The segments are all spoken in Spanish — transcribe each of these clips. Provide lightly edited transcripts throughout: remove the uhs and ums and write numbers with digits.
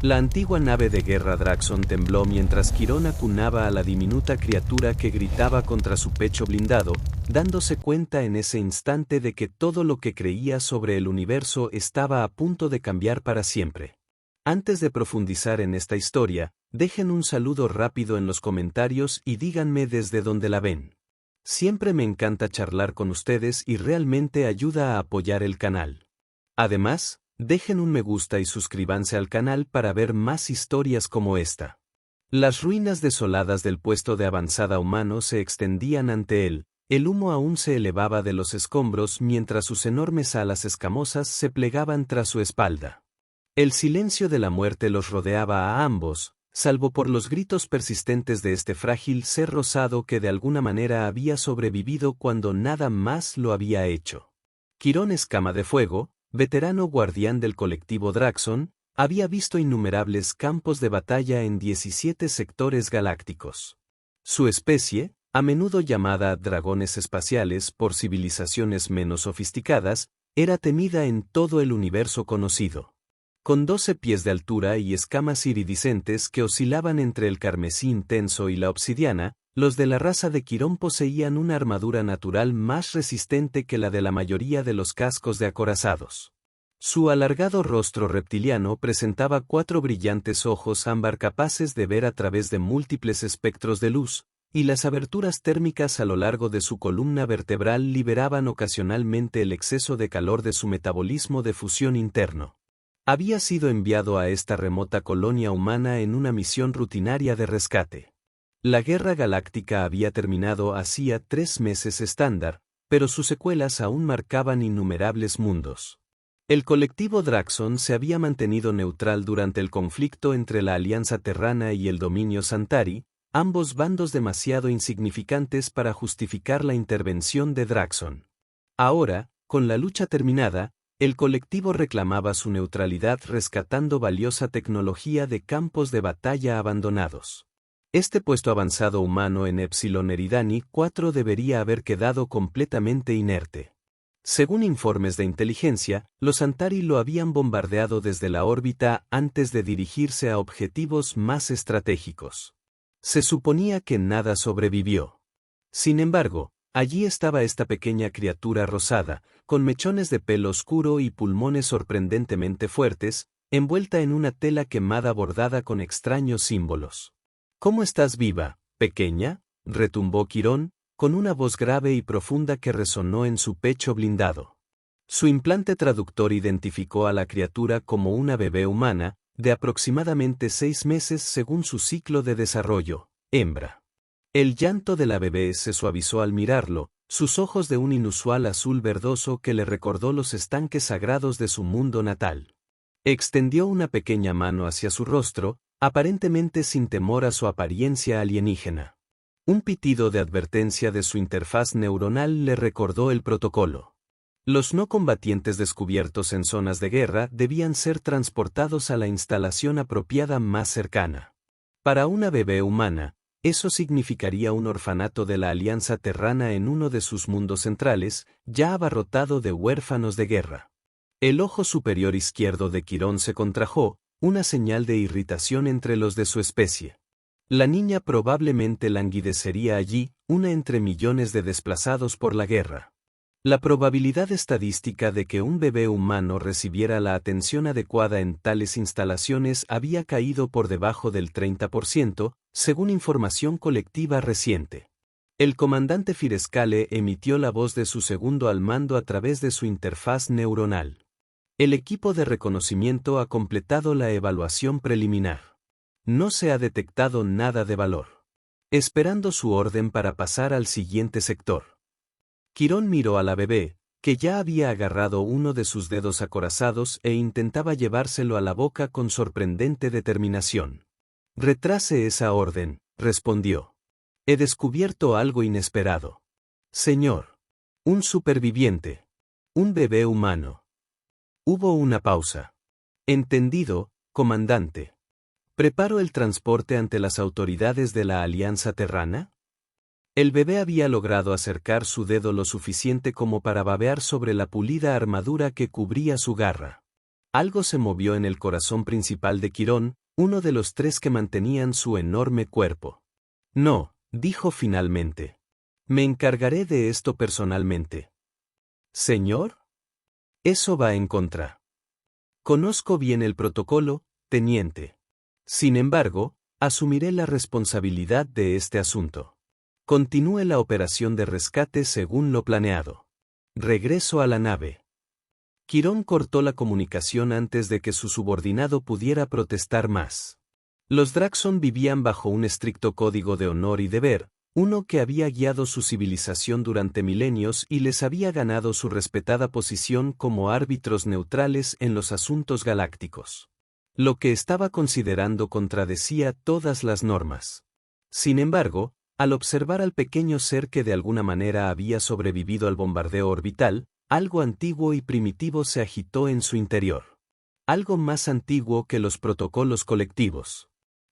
La antigua nave de guerra Draxon tembló mientras Quirón acunaba a la diminuta criatura que gritaba contra su pecho blindado, dándose cuenta en ese instante de que todo lo que creía sobre el universo estaba a punto de cambiar para siempre. Antes de profundizar en esta historia, dejen un saludo rápido en los comentarios y díganme desde dónde la ven. Siempre me encanta charlar con ustedes y realmente ayuda a apoyar el canal. Además, dejen un me gusta y suscríbanse al canal para ver más historias como esta. Las ruinas desoladas del puesto de avanzada humano se extendían ante él, el humo aún se elevaba de los escombros mientras sus enormes alas escamosas se plegaban tras su espalda. El silencio de la muerte los rodeaba a ambos, salvo por los gritos persistentes de este frágil ser rosado que de alguna manera había sobrevivido cuando nada más lo había hecho. Quirón Escama de Fuego, veterano guardián del colectivo Draxon, había visto innumerables campos de batalla en 17 sectores galácticos. Su especie, a menudo llamada dragones espaciales por civilizaciones menos sofisticadas, era temida en todo el universo conocido. Con 12 pies de altura y escamas iridiscentes que oscilaban entre el carmesí intenso y la obsidiana, los de la raza de Quirón poseían una armadura natural más resistente que la de la mayoría de los cascos de acorazados. Su alargado rostro reptiliano presentaba 4 brillantes ojos ámbar capaces de ver a través de múltiples espectros de luz, y las aberturas térmicas a lo largo de su columna vertebral liberaban ocasionalmente el exceso de calor de su metabolismo de fusión interno. Había sido enviado a esta remota colonia humana en una misión rutinaria de rescate. La guerra galáctica había terminado hacía 3 meses estándar, pero sus secuelas aún marcaban innumerables mundos. El colectivo Draxon se había mantenido neutral durante el conflicto entre la Alianza Terrana y el dominio Santari, ambos bandos demasiado insignificantes para justificar la intervención de Draxon. Ahora, con la lucha terminada, el colectivo reclamaba su neutralidad rescatando valiosa tecnología de campos de batalla abandonados. Este puesto avanzado humano en Epsilon Eridani 4 debería haber quedado completamente inerte. Según informes de inteligencia, los Antari lo habían bombardeado desde la órbita antes de dirigirse a objetivos más estratégicos. Se suponía que nada sobrevivió. Sin embargo, allí estaba esta pequeña criatura rosada, con mechones de pelo oscuro y pulmones sorprendentemente fuertes, envuelta en una tela quemada bordada con extraños símbolos. ¿Cómo estás viva, pequeña?, retumbó Quirón, con una voz grave y profunda que resonó en su pecho blindado. Su implante traductor identificó a la criatura como una bebé humana, de aproximadamente 6 meses según su ciclo de desarrollo, hembra. El llanto de la bebé se suavizó al mirarlo, sus ojos de un inusual azul verdoso que le recordó los estanques sagrados de su mundo natal. Extendió una pequeña mano hacia su rostro, aparentemente sin temor a su apariencia alienígena. Un pitido de advertencia de su interfaz neuronal le recordó el protocolo. Los no combatientes descubiertos en zonas de guerra debían ser transportados a la instalación apropiada más cercana. Para una bebé humana, eso significaría un orfanato de la Alianza Terrana en uno de sus mundos centrales, ya abarrotado de huérfanos de guerra. El ojo superior izquierdo de Quirón se contrajo, una señal de irritación entre los de su especie. La niña probablemente languidecería allí, una entre millones de desplazados por la guerra. La probabilidad estadística de que un bebé humano recibiera la atención adecuada en tales instalaciones había caído por debajo del 30%, según información colectiva reciente. El comandante Firescale emitió la voz de su segundo al mando a través de su interfaz neuronal. El equipo de reconocimiento ha completado la evaluación preliminar. No se ha detectado nada de valor. Esperando su orden para pasar al siguiente sector. Quirón miró a la bebé, que ya había agarrado uno de sus dedos acorazados e intentaba llevárselo a la boca con sorprendente determinación. «Retrase esa orden», respondió. «He descubierto algo inesperado. Señor. Un superviviente. Un bebé humano». Hubo una pausa. «Entendido, comandante. ¿Preparo el transporte ante las autoridades de la Alianza Terrana?» El bebé había logrado acercar su dedo lo suficiente como para babear sobre la pulida armadura que cubría su garra. Algo se movió en el corazón principal de Quirón, uno de los tres que mantenían su enorme cuerpo. No, dijo finalmente. Me encargaré de esto personalmente. ¿Señor? Eso va en contra. Conozco bien el protocolo, teniente. Sin embargo, asumiré la responsabilidad de este asunto. Continúe la operación de rescate según lo planeado. Regreso a la nave. Quirón cortó la comunicación antes de que su subordinado pudiera protestar más. Los Draxon vivían bajo un estricto código de honor y deber, uno que había guiado su civilización durante milenios y les había ganado su respetada posición como árbitros neutrales en los asuntos galácticos. Lo que estaba considerando contradecía todas las normas. Sin embargo, al observar al pequeño ser que de alguna manera había sobrevivido al bombardeo orbital, algo antiguo y primitivo se agitó en su interior. Algo más antiguo que los protocolos colectivos.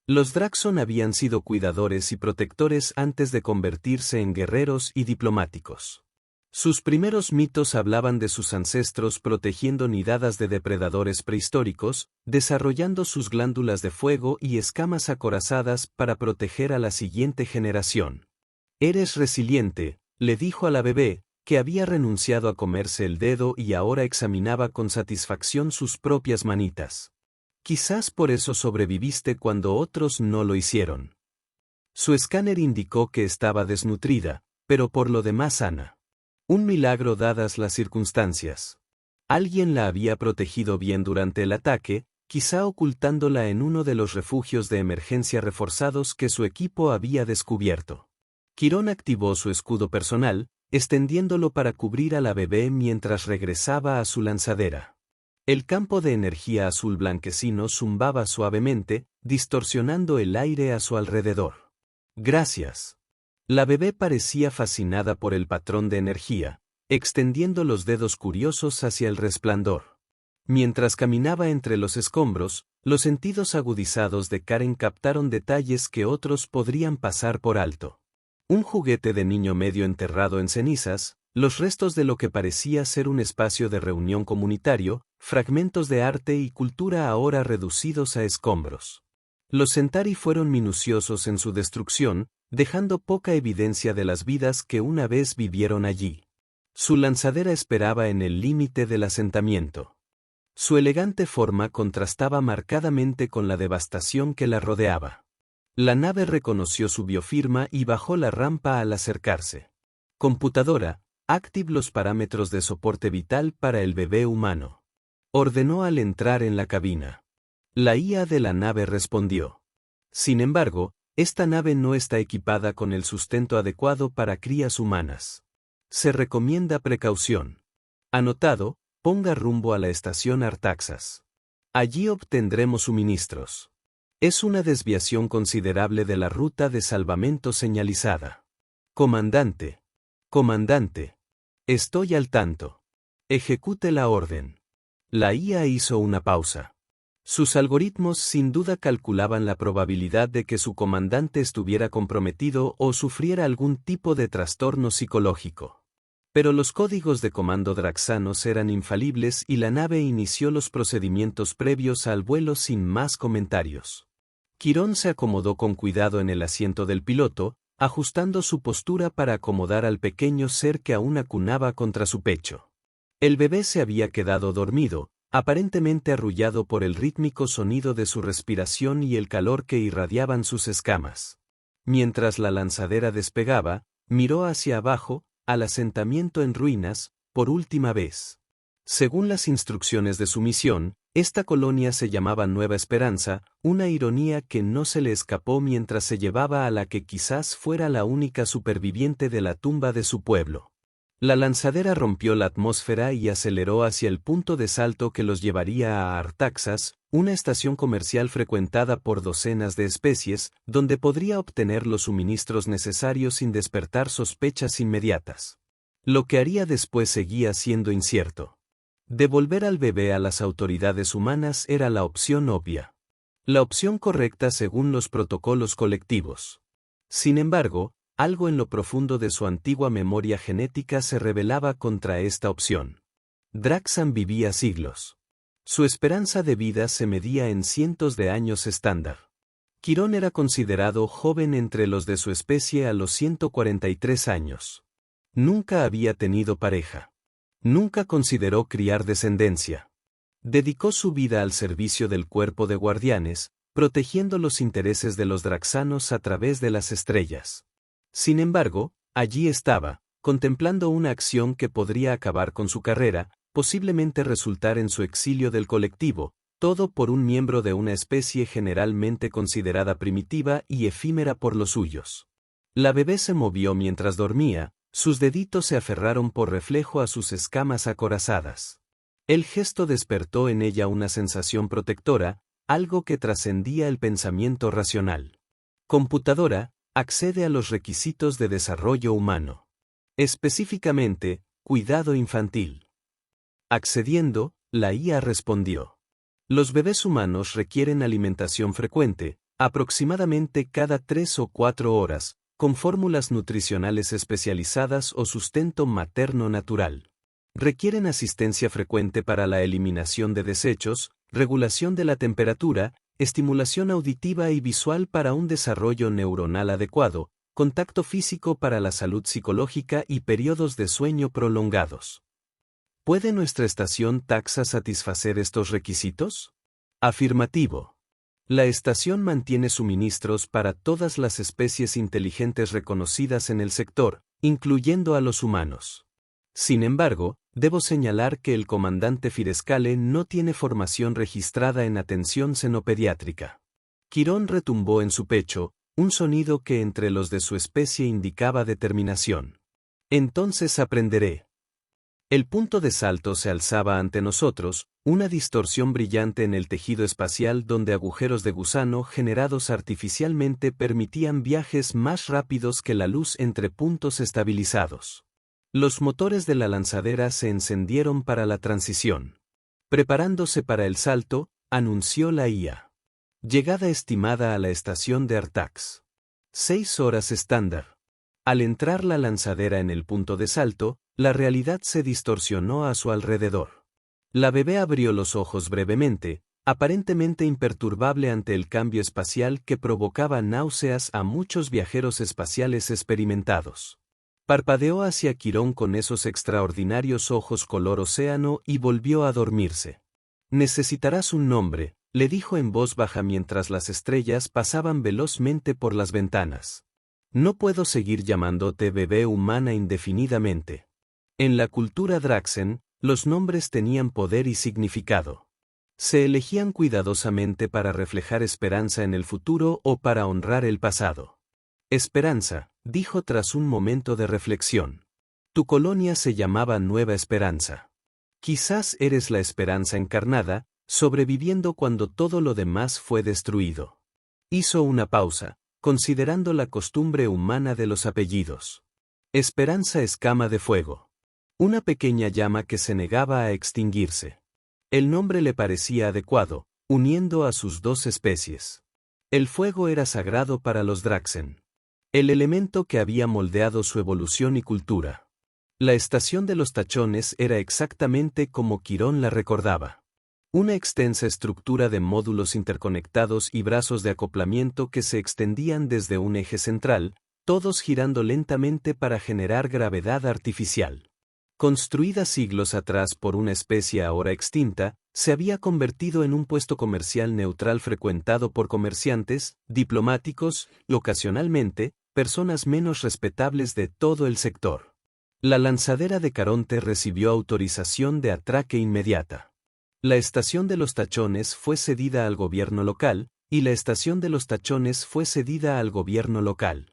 Los Draxon habían sido cuidadores y protectores antes de convertirse en guerreros y diplomáticos. Sus primeros mitos hablaban de sus ancestros protegiendo nidadas de depredadores prehistóricos, desarrollando sus glándulas de fuego y escamas acorazadas para proteger a la siguiente generación. Eres resiliente, le dijo a la bebé, que había renunciado a comerse el dedo y ahora examinaba con satisfacción sus propias manitas. Quizás por eso sobreviviste cuando otros no lo hicieron. Su escáner indicó que estaba desnutrida, pero por lo demás sana. Un milagro dadas las circunstancias. Alguien la había protegido bien durante el ataque, quizá ocultándola en uno de los refugios de emergencia reforzados que su equipo había descubierto. Quirón activó su escudo personal, extendiéndolo para cubrir a la bebé mientras regresaba a su lanzadera. El campo de energía azul blanquecino zumbaba suavemente, distorsionando el aire a su alrededor. Gracias. La bebé parecía fascinada por el patrón de energía, extendiendo los dedos curiosos hacia el resplandor. Mientras caminaba entre los escombros, los sentidos agudizados de Karen captaron detalles que otros podrían pasar por alto. Un juguete de niño medio enterrado en cenizas, los restos de lo que parecía ser un espacio de reunión comunitario, fragmentos de arte y cultura ahora reducidos a escombros. Los Centauri fueron minuciosos en su destrucción, dejando poca evidencia de las vidas que una vez vivieron allí. Su lanzadera esperaba en el límite del asentamiento. Su elegante forma contrastaba marcadamente con la devastación que la rodeaba. La nave reconoció su biofirma y bajó la rampa al acercarse. Computadora, active los parámetros de soporte vital para el bebé humano. Ordenó al entrar en la cabina. La IA de la nave respondió. Sin embargo, esta nave no está equipada con el sustento adecuado para crías humanas. Se recomienda precaución. Anotado, ponga rumbo a la estación Artaxas. Allí obtendremos suministros. Es una desviación considerable de la ruta de salvamento señalizada. Comandante. Comandante. Estoy al tanto. Ejecute la orden. La IA hizo una pausa. Sus algoritmos sin duda calculaban la probabilidad de que su comandante estuviera comprometido o sufriera algún tipo de trastorno psicológico. Pero los códigos de comando draxanos eran infalibles y la nave inició los procedimientos previos al vuelo sin más comentarios. Quirón se acomodó con cuidado en el asiento del piloto, ajustando su postura para acomodar al pequeño ser que aún acunaba contra su pecho. El bebé se había quedado dormido, aparentemente arrullado por el rítmico sonido de su respiración y el calor que irradiaban sus escamas. Mientras la lanzadera despegaba, miró hacia abajo, al asentamiento en ruinas, por última vez. Según las instrucciones de su misión, esta colonia se llamaba Nueva Esperanza, una ironía que no se le escapó mientras se llevaba a la que quizás fuera la única superviviente de la tumba de su pueblo. La lanzadera rompió la atmósfera y aceleró hacia el punto de salto que los llevaría a Artaxas, una estación comercial frecuentada por docenas de especies, donde podría obtener los suministros necesarios sin despertar sospechas inmediatas. Lo que haría después seguía siendo incierto. Devolver al bebé a las autoridades humanas era la opción obvia. La opción correcta según los protocolos colectivos. Sin embargo, algo en lo profundo de su antigua memoria genética se rebelaba contra esta opción. Draxan vivía siglos. Su esperanza de vida se medía en cientos de años estándar. Quirón era considerado joven entre los de su especie a los 143 años. Nunca había tenido pareja. Nunca consideró criar descendencia. Dedicó su vida al servicio del cuerpo de guardianes, protegiendo los intereses de los draxanos a través de las estrellas. Sin embargo, allí estaba, contemplando una acción que podría acabar con su carrera, posiblemente resultar en su exilio del colectivo, todo por un miembro de una especie generalmente considerada primitiva y efímera por los suyos. La bebé se movió mientras dormía, sus deditos se aferraron por reflejo a sus escamas acorazadas. El gesto despertó en ella una sensación protectora, algo que trascendía el pensamiento racional. Computadora, accede a los requisitos de desarrollo humano. Específicamente, cuidado infantil. Accediendo, la IA respondió. Los bebés humanos requieren alimentación frecuente, aproximadamente cada 3 o 4 horas, con fórmulas nutricionales especializadas o sustento materno natural. Requieren asistencia frecuente para la eliminación de desechos, regulación de la temperatura, estimulación auditiva y visual para un desarrollo neuronal adecuado, contacto físico para la salud psicológica y periodos de sueño prolongados. ¿Puede nuestra estación taxa satisfacer estos requisitos? Afirmativo. La estación mantiene suministros para todas las especies inteligentes reconocidas en el sector, incluyendo a los humanos. Sin embargo, debo señalar que el comandante Firescale no tiene formación registrada en atención xenopediátrica. Quirón retumbó en su pecho, un sonido que entre los de su especie indicaba determinación. Entonces aprenderé. El punto de salto se alzaba ante nosotros, una distorsión brillante en el tejido espacial donde agujeros de gusano generados artificialmente permitían viajes más rápidos que la luz entre puntos estabilizados. Los motores de la lanzadera se encendieron para la transición. Preparándose para el salto, anunció la IA. Llegada estimada a la estación de Artax. 6 horas estándar. Al entrar la lanzadera en el punto de salto, la realidad se distorsionó a su alrededor. La bebé abrió los ojos brevemente, aparentemente imperturbable ante el cambio espacial que provocaba náuseas a muchos viajeros espaciales experimentados. Parpadeó hacia Quirón con esos extraordinarios ojos color océano y volvió a dormirse. Necesitarás un nombre, le dijo en voz baja mientras las estrellas pasaban velozmente por las ventanas. No puedo seguir llamándote bebé humana indefinidamente. En la cultura Draxen, los nombres tenían poder y significado. Se elegían cuidadosamente para reflejar esperanza en el futuro o para honrar el pasado. Esperanza, dijo tras un momento de reflexión. Tu colonia se llamaba Nueva Esperanza. Quizás eres la esperanza encarnada, sobreviviendo cuando todo lo demás fue destruido. Hizo una pausa, considerando la costumbre humana de los apellidos. Esperanza Escama de Fuego. Una pequeña llama que se negaba a extinguirse. El nombre le parecía adecuado, uniendo a sus dos especies. El fuego era sagrado para los Draxen. El elemento que había moldeado su evolución y cultura. La estación de los tachones era exactamente como Quirón la recordaba. Una extensa estructura de módulos interconectados y brazos de acoplamiento que se extendían desde un eje central, todos girando lentamente para generar gravedad artificial. Construida siglos atrás por una especie ahora extinta, se había convertido en un puesto comercial neutral frecuentado por comerciantes, diplomáticos y, ocasionalmente, personas menos respetables de todo el sector. La lanzadera de Caronte recibió autorización de atraque inmediata. La estación de los tachones fue cedida al gobierno local, y la estación de los tachones fue cedida al gobierno local.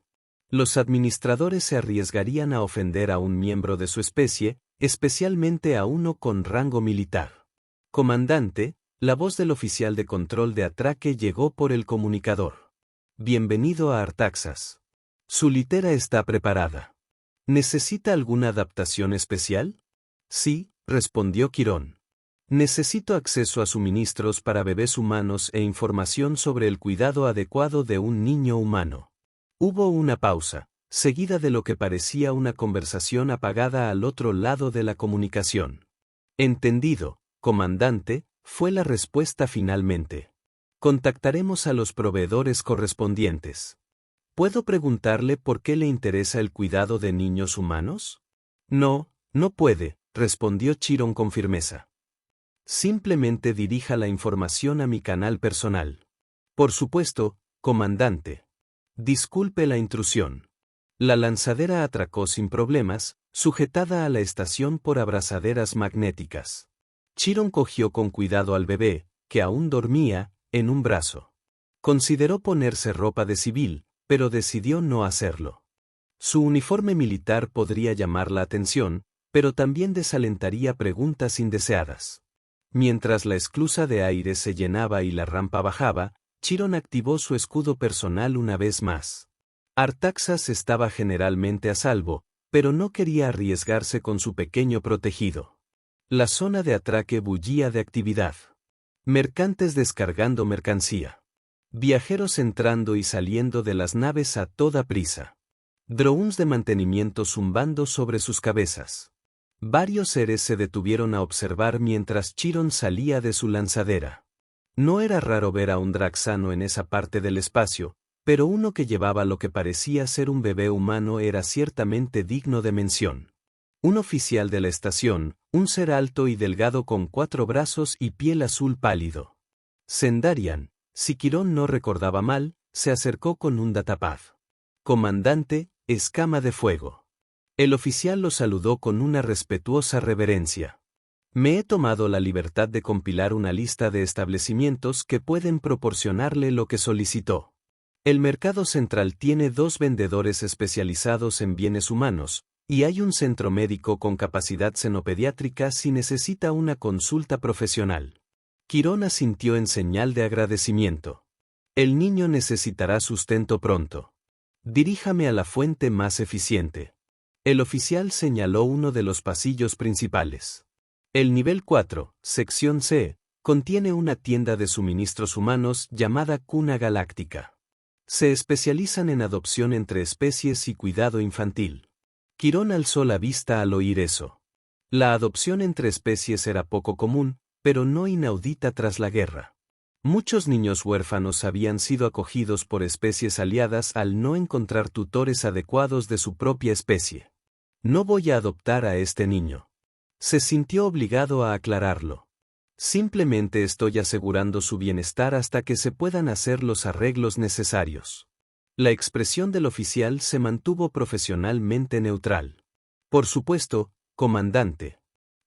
Los administradores se arriesgarían a ofender a un miembro de su especie, especialmente a uno con rango militar. Comandante, la voz del oficial de control de atraque llegó por el comunicador. Bienvenido a Artaxas. Su litera está preparada. ¿Necesita alguna adaptación especial? Sí, respondió Quirón. Necesito acceso a suministros para bebés humanos e información sobre el cuidado adecuado de un niño humano. Hubo una pausa, seguida de lo que parecía una conversación apagada al otro lado de la comunicación. Entendido, comandante, fue la respuesta finalmente. Contactaremos a los proveedores correspondientes. ¿Puedo preguntarle por qué le interesa el cuidado de niños humanos? No, no puede, respondió Chiron con firmeza. Simplemente dirija la información a mi canal personal. Por supuesto, comandante. Disculpe la intrusión. La lanzadera atracó sin problemas, sujetada a la estación por abrazaderas magnéticas. Chiron cogió con cuidado al bebé, que aún dormía, en un brazo. Consideró ponerse ropa de civil, pero decidió no hacerlo. Su uniforme militar podría llamar la atención, pero también desalentaría preguntas indeseadas. Mientras la esclusa de aire se llenaba y la rampa bajaba, Chiron activó su escudo personal una vez más. Artaxas estaba generalmente a salvo, pero no quería arriesgarse con su pequeño protegido. La zona de atraque bullía de actividad. Mercantes descargando mercancía. Viajeros entrando y saliendo de las naves a toda prisa. Drones de mantenimiento zumbando sobre sus cabezas. Varios seres se detuvieron a observar mientras Chiron salía de su lanzadera. No era raro ver a un Draxano en esa parte del espacio, pero uno que llevaba lo que parecía ser un bebé humano era ciertamente digno de mención. Un oficial de la estación, un ser alto y delgado con 4 brazos y piel azul pálido. Sendarian, si Quirón no recordaba mal, se acercó con un datapad. Comandante, escama de fuego. El oficial lo saludó con una respetuosa reverencia. Me he tomado la libertad de compilar una lista de establecimientos que pueden proporcionarle lo que solicitó. El mercado central tiene 2 vendedores especializados en bienes humanos, y hay un centro médico con capacidad xenopediátrica si necesita una consulta profesional. Quirón asintió en señal de agradecimiento. El niño necesitará sustento pronto. Diríjame a la fuente más eficiente. El oficial señaló uno de los pasillos principales. El nivel 4, sección C, contiene una tienda de suministros humanos llamada Cuna Galáctica. Se especializan en adopción entre especies y cuidado infantil. Quirón alzó la vista al oír eso. La adopción entre especies era poco común, pero no inaudita tras la guerra. Muchos niños huérfanos habían sido acogidos por especies aliadas al no encontrar tutores adecuados de su propia especie. No voy a adoptar a este niño. Se sintió obligado a aclararlo. Simplemente estoy asegurando su bienestar hasta que se puedan hacer los arreglos necesarios. La expresión del oficial se mantuvo profesionalmente neutral. Por supuesto, comandante.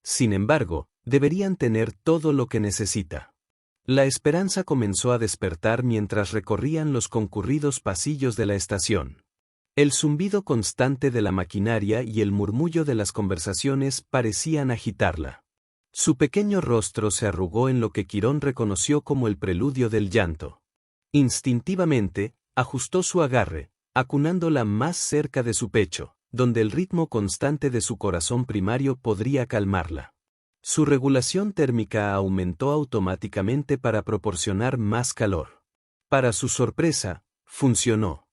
Sin embargo, deberían tener todo lo que necesita. La esperanza comenzó a despertar mientras recorrían los concurridos pasillos de la estación. El zumbido constante de la maquinaria y el murmullo de las conversaciones parecían agitarla. Su pequeño rostro se arrugó en lo que Quirón reconoció como el preludio del llanto. Instintivamente, ajustó su agarre, acunándola más cerca de su pecho, donde el ritmo constante de su corazón primario podría calmarla. Su regulación térmica aumentó automáticamente para proporcionar más calor. Para su sorpresa, funcionó.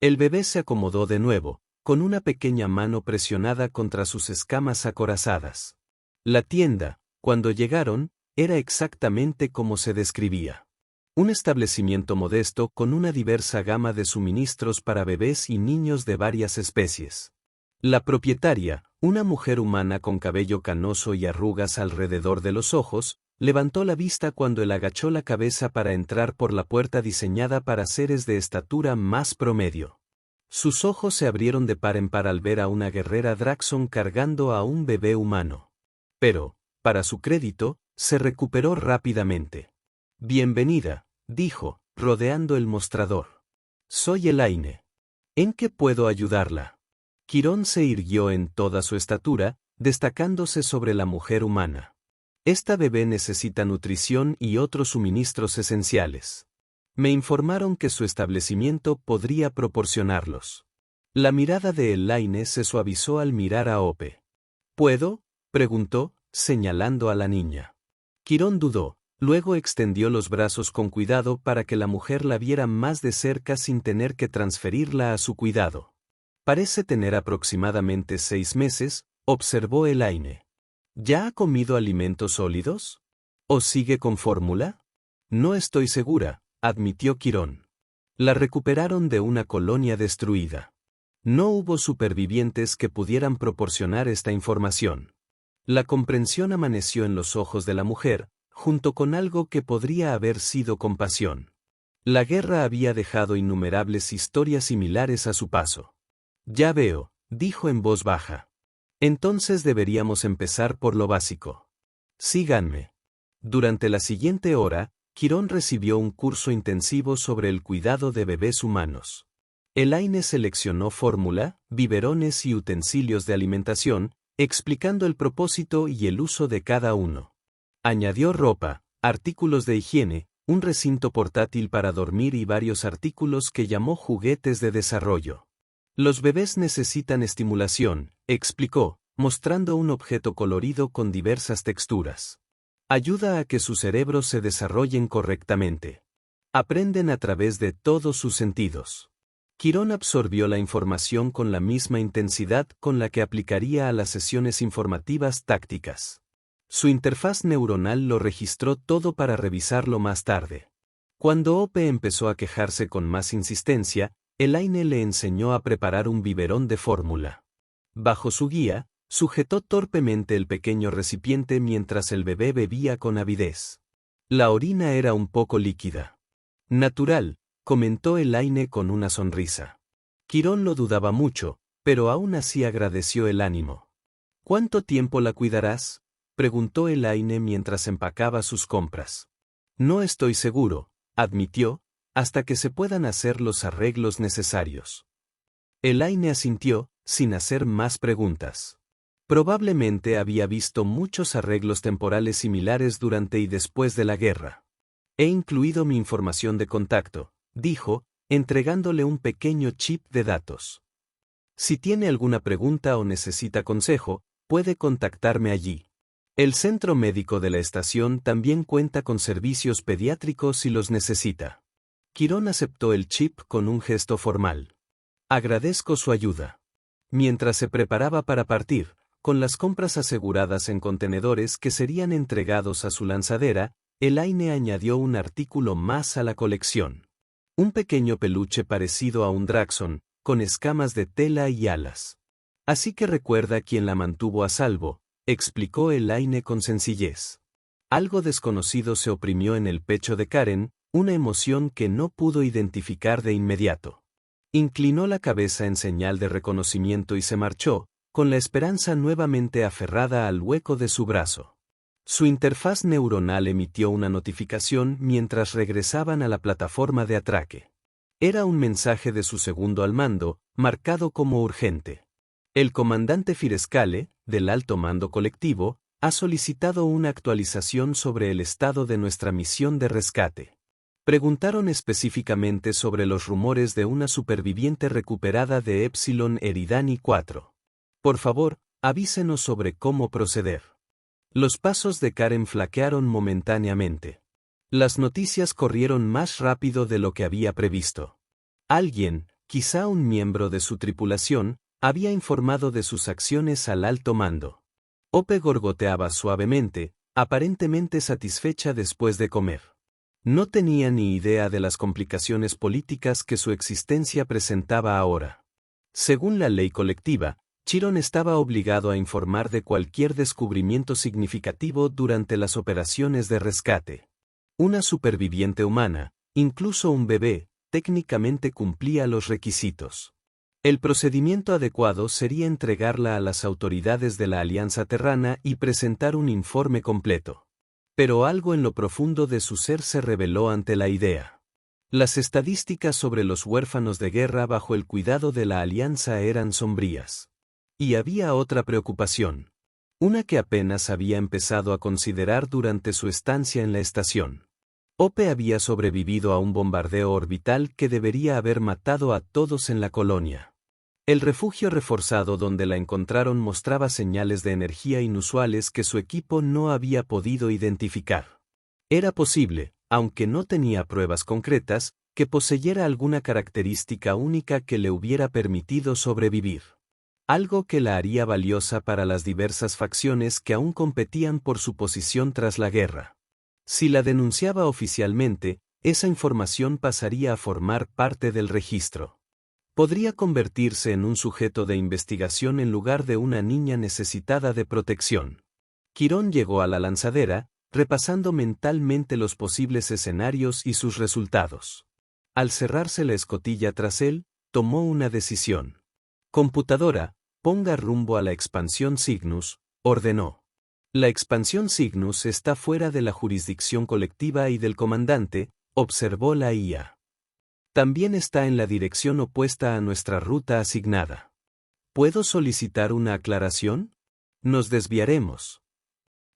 El bebé se acomodó de nuevo, con una pequeña mano presionada contra sus escamas acorazadas. La tienda, cuando llegaron, era exactamente como se describía. Un establecimiento modesto con una diversa gama de suministros para bebés y niños de varias especies. La propietaria, una mujer humana con cabello canoso y arrugas alrededor de los ojos, levantó la vista cuando él agachó la cabeza para entrar por la puerta diseñada para seres de estatura más promedio. Sus ojos se abrieron de par en par al ver a una guerrera Draxon cargando a un bebé humano. Pero, para su crédito, se recuperó rápidamente. Bienvenida, dijo, rodeando el mostrador. Soy Elaine. ¿En qué puedo ayudarla? Quirón se irguió en toda su estatura, destacándose sobre la mujer humana. Esta bebé necesita nutrición y otros suministros esenciales. Me informaron que su establecimiento podría proporcionarlos. La mirada de Elaine se suavizó al mirar a Ope. ¿Puedo?, preguntó, señalando a la niña. Quirón dudó, luego extendió los brazos con cuidado para que la mujer la viera más de cerca sin tener que transferirla a su cuidado. Parece tener aproximadamente 6 meses, observó Elaine. ¿Ya ha comido alimentos sólidos? ¿O sigue con fórmula? No estoy segura, admitió Quirón. La recuperaron de una colonia destruida. No hubo supervivientes que pudieran proporcionar esta información. La comprensión amaneció en los ojos de la mujer, junto con algo que podría haber sido compasión. La guerra había dejado innumerables historias similares a su paso. Ya veo, dijo en voz baja. Entonces deberíamos empezar por lo básico. Síganme. Durante la siguiente hora, Quirón recibió un curso intensivo sobre el cuidado de bebés humanos. Elaine seleccionó fórmula, biberones y utensilios de alimentación, explicando el propósito y el uso de cada uno. Añadió ropa, artículos de higiene, un recinto portátil para dormir y varios artículos que llamó juguetes de desarrollo. Los bebés necesitan estimulación, explicó, mostrando un objeto colorido con diversas texturas. Ayuda a que sus cerebros se desarrollen correctamente. Aprenden a través de todos sus sentidos. Quirón absorbió la información con la misma intensidad con la que aplicaría a las sesiones informativas tácticas. Su interfaz neuronal lo registró todo para revisarlo más tarde. Cuando Ope empezó a quejarse con más insistencia, Elaine le enseñó a preparar un biberón de fórmula. Bajo su guía, sujetó torpemente el pequeño recipiente mientras el bebé bebía con avidez. La orina era un poco líquida. Natural, comentó Elaine con una sonrisa. Quirón lo dudaba mucho, pero aún así agradeció el ánimo. ¿Cuánto tiempo la cuidarás?, preguntó Elaine mientras empacaba sus compras. No estoy seguro, admitió, hasta que se puedan hacer los arreglos necesarios. Elaine asintió, sin hacer más preguntas. Probablemente había visto muchos arreglos temporales similares durante y después de la guerra. He incluido mi información de contacto, dijo, entregándole un pequeño chip de datos. Si tiene alguna pregunta o necesita consejo, puede contactarme allí. El centro médico de la estación también cuenta con servicios pediátricos si los necesita. Quirón aceptó el chip con un gesto formal. Agradezco su ayuda. Mientras se preparaba para partir, con las compras aseguradas en contenedores que serían entregados a su lanzadera, Elaine añadió un artículo más a la colección. Un pequeño peluche parecido a un Draxon, con escamas de tela y alas. Así que recuerda quién la mantuvo a salvo, explicó Elaine con sencillez. Algo desconocido se oprimió en el pecho de Karen, una emoción que no pudo identificar de inmediato. Inclinó la cabeza en señal de reconocimiento y se marchó, con la esperanza nuevamente aferrada al hueco de su brazo. Su interfaz neuronal emitió una notificación mientras regresaban a la plataforma de atraque. Era un mensaje de su segundo al mando, marcado como urgente. El comandante Firescale, del Alto Mando Colectivo, ha solicitado una actualización sobre el estado de nuestra misión de rescate. Preguntaron específicamente sobre los rumores de una superviviente recuperada de Epsilon Eridani 4. Por favor, avísenos sobre cómo proceder. Los pasos de Karen flaquearon momentáneamente. Las noticias corrieron más rápido de lo que había previsto. Alguien, quizá un miembro de su tripulación, había informado de sus acciones al alto mando. Ope gorgoteaba suavemente, aparentemente satisfecha después de comer. No tenía ni idea de las complicaciones políticas que su existencia presentaba ahora. Según la ley colectiva, Chiron estaba obligado a informar de cualquier descubrimiento significativo durante las operaciones de rescate. Una superviviente humana, incluso un bebé, técnicamente cumplía los requisitos. El procedimiento adecuado sería entregarla a las autoridades de la Alianza Terrana y presentar un informe completo. Pero algo en lo profundo de su ser se rebeló ante la idea. Las estadísticas sobre los huérfanos de guerra bajo el cuidado de la Alianza eran sombrías. Y había otra preocupación. Una que apenas había empezado a considerar durante su estancia en la estación. Ope había sobrevivido a un bombardeo orbital que debería haber matado a todos en la colonia. El refugio reforzado donde la encontraron mostraba señales de energía inusuales que su equipo no había podido identificar. Era posible, aunque no tenía pruebas concretas, que poseyera alguna característica única que le hubiera permitido sobrevivir. Algo que la haría valiosa para las diversas facciones que aún competían por su posición tras la guerra. Si la denunciaba oficialmente, esa información pasaría a formar parte del registro. Podría convertirse en un sujeto de investigación en lugar de una niña necesitada de protección. Quirón llegó a la lanzadera, repasando mentalmente los posibles escenarios y sus resultados. Al cerrarse la escotilla tras él, tomó una decisión. Computadora, ponga rumbo a la expansión Cygnus, ordenó. La expansión Cygnus está fuera de la jurisdicción colectiva y del comandante, observó la IA. También está en la dirección opuesta a nuestra ruta asignada. ¿Puedo solicitar una aclaración? Nos desviaremos.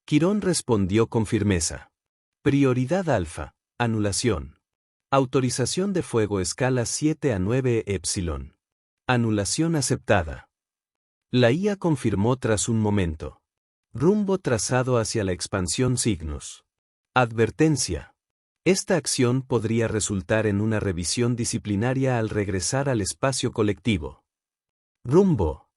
Quirón respondió con firmeza. Prioridad alfa, anulación. Autorización de fuego escala 7 a 9 epsilon. Anulación aceptada. La IA confirmó tras un momento. Rumbo trazado hacia la expansión Cygnus. Advertencia. Esta acción podría resultar en una revisión disciplinaria al regresar al espacio colectivo. Rumbo.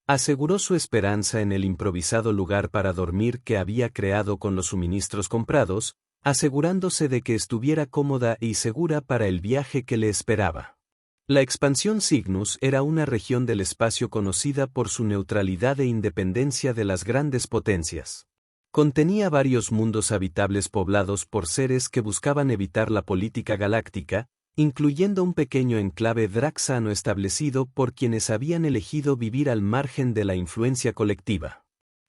Aseguró su esperanza en el improvisado lugar para dormir que había creado con los suministros comprados, asegurándose de que estuviera cómoda y segura para el viaje que le esperaba. La expansión Cygnus era una región del espacio conocida por su neutralidad e independencia de las grandes potencias. Contenía varios mundos habitables poblados por seres que buscaban evitar la política galáctica, incluyendo un pequeño enclave draxano establecido por quienes habían elegido vivir al margen de la influencia colectiva.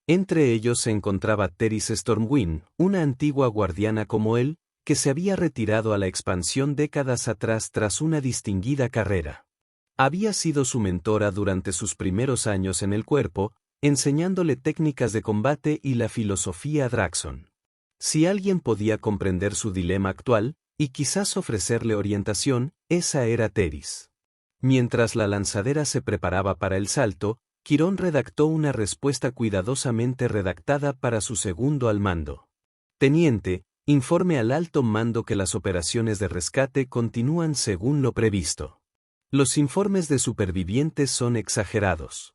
Entre ellos se encontraba Teris Stormwind, una antigua guardiana como él, que se había retirado a la expansión décadas atrás tras una distinguida carrera. Había sido su mentora durante sus primeros años en el cuerpo, enseñándole técnicas de combate y la filosofía Draxon. Si alguien podía comprender su dilema actual, y quizás ofrecerle orientación, esa era Teris. Mientras la lanzadera se preparaba para el salto, Quirón redactó una respuesta cuidadosamente redactada para su segundo al mando. Teniente, informe al alto mando que las operaciones de rescate continúan según lo previsto. Los informes de supervivientes son exagerados.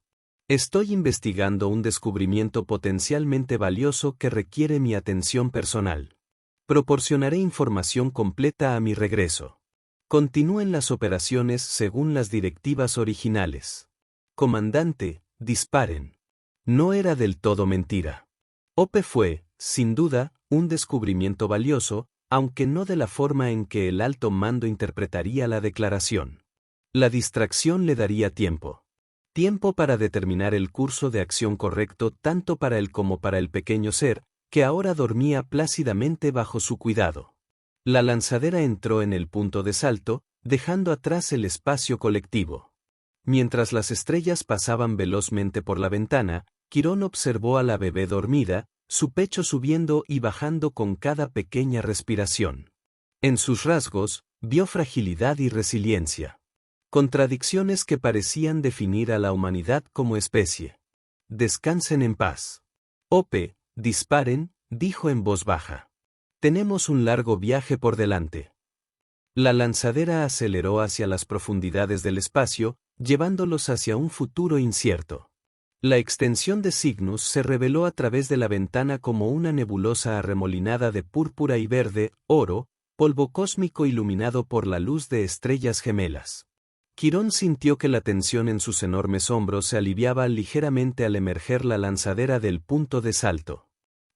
Estoy investigando un descubrimiento potencialmente valioso que requiere mi atención personal. Proporcionaré información completa a mi regreso. Continúen las operaciones según las directivas originales. Comandante, disparen. No era del todo mentira. Ope fue, sin duda, un descubrimiento valioso, aunque no de la forma en que el alto mando interpretaría la declaración. La distracción le daría tiempo. Tiempo para determinar el curso de acción correcto tanto para él como para el pequeño ser, que ahora dormía plácidamente bajo su cuidado. La lanzadera entró en el punto de salto, dejando atrás el espacio colectivo. Mientras las estrellas pasaban velozmente por la ventana, Quirón observó a la bebé dormida, su pecho subiendo y bajando con cada pequeña respiración. En sus rasgos, vio fragilidad y resiliencia. Contradicciones que parecían definir a la humanidad como especie. Descansen en paz. Ope, disparen, dijo en voz baja. Tenemos un largo viaje por delante. La lanzadera aceleró hacia las profundidades del espacio, llevándolos hacia un futuro incierto. La extensión de Cygnus se reveló a través de la ventana como una nebulosa arremolinada de púrpura y verde, oro, polvo cósmico iluminado por la luz de estrellas gemelas. Quirón sintió que la tensión en sus enormes hombros se aliviaba ligeramente al emerger la lanzadera del punto de salto.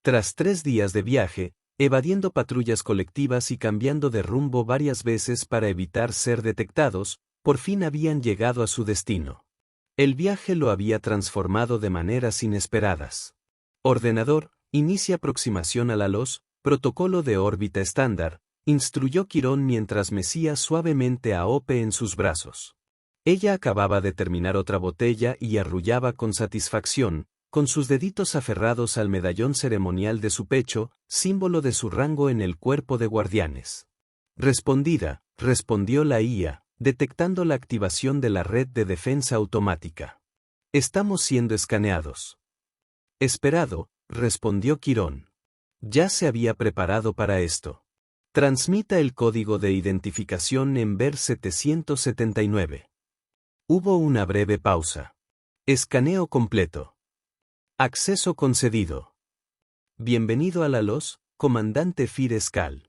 Tras 3 días de viaje, evadiendo patrullas colectivas y cambiando de rumbo varias veces para evitar ser detectados, por fin habían llegado a su destino. El viaje lo había transformado de maneras inesperadas. Ordenador, inicia aproximación a la LOS, protocolo de órbita estándar, instruyó Quirón mientras mecía suavemente a Ope en sus brazos. Ella acababa de terminar otra botella y arrullaba con satisfacción, con sus deditos aferrados al medallón ceremonial de su pecho, símbolo de su rango en el cuerpo de guardianes. Respondida, respondió la IA, detectando la activación de la red de defensa automática. Estamos siendo escaneados. Esperado, respondió Quirón. Ya se había preparado para esto. Transmita el código de identificación en VER 779. Hubo una breve pausa. Escaneo completo. Acceso concedido. Bienvenido a la LOS, comandante Fir Skal.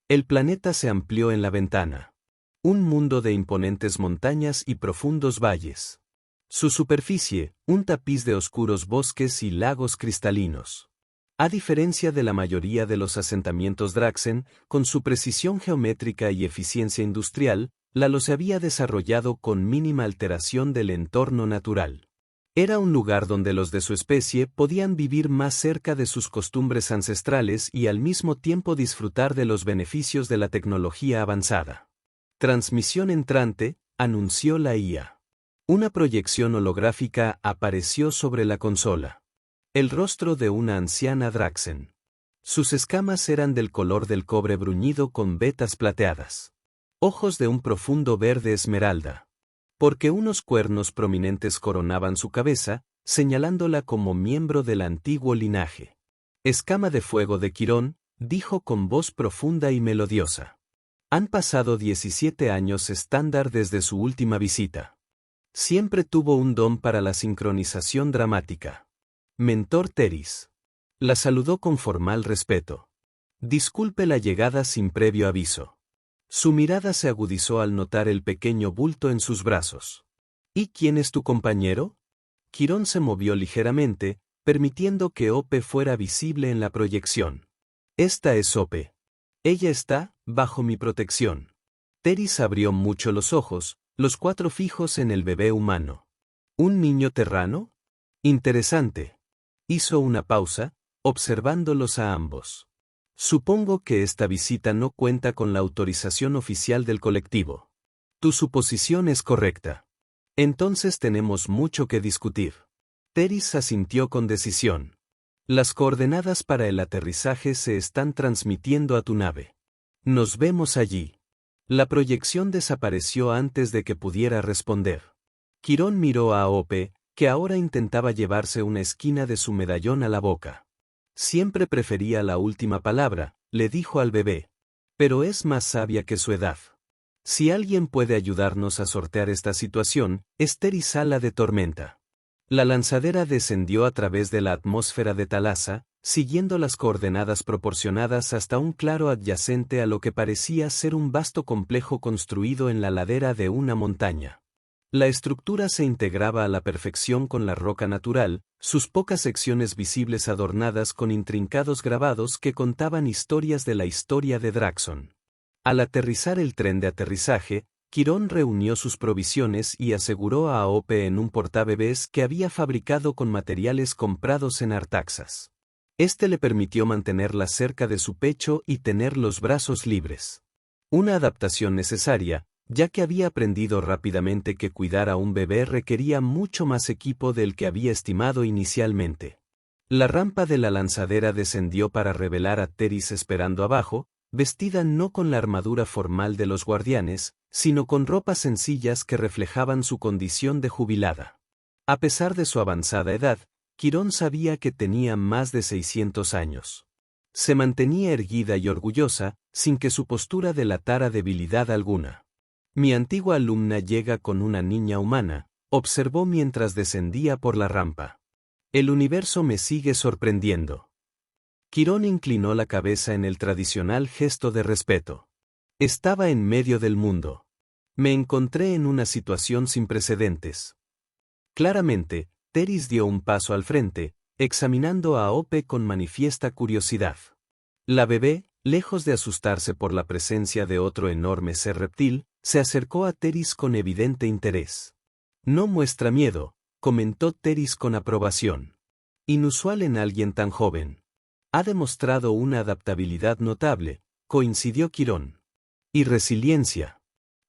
El planeta se amplió en la ventana. Un mundo de imponentes montañas y profundos valles. Su superficie, un tapiz de oscuros bosques y lagos cristalinos. A diferencia de la mayoría de los asentamientos Draxen, con su precisión geométrica y eficiencia industrial, Lalo se había desarrollado con mínima alteración del entorno natural. Era un lugar donde los de su especie podían vivir más cerca de sus costumbres ancestrales y al mismo tiempo disfrutar de los beneficios de la tecnología avanzada. Transmisión entrante, anunció la IA. Una proyección holográfica apareció sobre la consola. El rostro de una anciana Draxen. Sus escamas eran del color del cobre bruñido con vetas plateadas. Ojos de un profundo verde esmeralda. Porque unos cuernos prominentes coronaban su cabeza, señalándola como miembro del antiguo linaje. Escama de fuego de Quirón, dijo con voz profunda y melodiosa. Han pasado 17 años estándar desde su última visita. Siempre tuvo un don para la sincronización dramática. Mentor Teris. La saludó con formal respeto. Disculpe la llegada sin previo aviso. Su mirada se agudizó al notar el pequeño bulto en sus brazos. ¿Y quién es tu compañero? Quirón se movió ligeramente, permitiendo que Ope fuera visible en la proyección. Esta es Ope. Ella está bajo mi protección. Teris abrió mucho los ojos, los 4 fijos en el bebé humano. ¿Un niño terrano? Interesante. Hizo una pausa, observándolos a ambos. Supongo que esta visita no cuenta con la autorización oficial del colectivo. Tu suposición es correcta. Entonces tenemos mucho que discutir. Teris asintió con decisión. Las coordenadas para el aterrizaje se están transmitiendo a tu nave. Nos vemos allí. La proyección desapareció antes de que pudiera responder. Quirón miró a Ope, que ahora intentaba llevarse una esquina de su medallón a la boca. Siempre prefería la última palabra, le dijo al bebé. Pero es más sabia que su edad. Si alguien puede ayudarnos a sortear esta situación, es Teris Ala de Tormenta. La lanzadera descendió a través de la atmósfera de Talasa, siguiendo las coordenadas proporcionadas hasta un claro adyacente a lo que parecía ser un vasto complejo construido en la ladera de una montaña. La estructura se integraba a la perfección con la roca natural, sus pocas secciones visibles adornadas con intrincados grabados que contaban historias de la historia de Draxon. Al aterrizar el tren de aterrizaje, Quirón reunió sus provisiones y aseguró a Ope en un portabebés que había fabricado con materiales comprados en Artaxas. Este le permitió mantenerla cerca de su pecho y tener los brazos libres. Una adaptación necesaria, ya que había aprendido rápidamente que cuidar a un bebé requería mucho más equipo del que había estimado inicialmente. La rampa de la lanzadera descendió para revelar a Teris esperando abajo, vestida no con la armadura formal de los guardianes, sino con ropas sencillas que reflejaban su condición de jubilada. A pesar de su avanzada edad, Quirón sabía que tenía más de 600 años. Se mantenía erguida y orgullosa, sin que su postura delatara debilidad alguna. Mi antigua alumna llega con una niña humana, observó mientras descendía por la rampa. El universo me sigue sorprendiendo. Quirón inclinó la cabeza en el tradicional gesto de respeto. Estaba en medio del mundo. Me encontré en una situación sin precedentes. Claramente, Teris dio un paso al frente, examinando a Ope con manifiesta curiosidad. La bebé, lejos de asustarse por la presencia de otro enorme ser reptil, se acercó a Teris con evidente interés. No muestra miedo, comentó Teris con aprobación. Inusual en alguien tan joven. Ha demostrado una adaptabilidad notable, coincidió Quirón. Y resiliencia.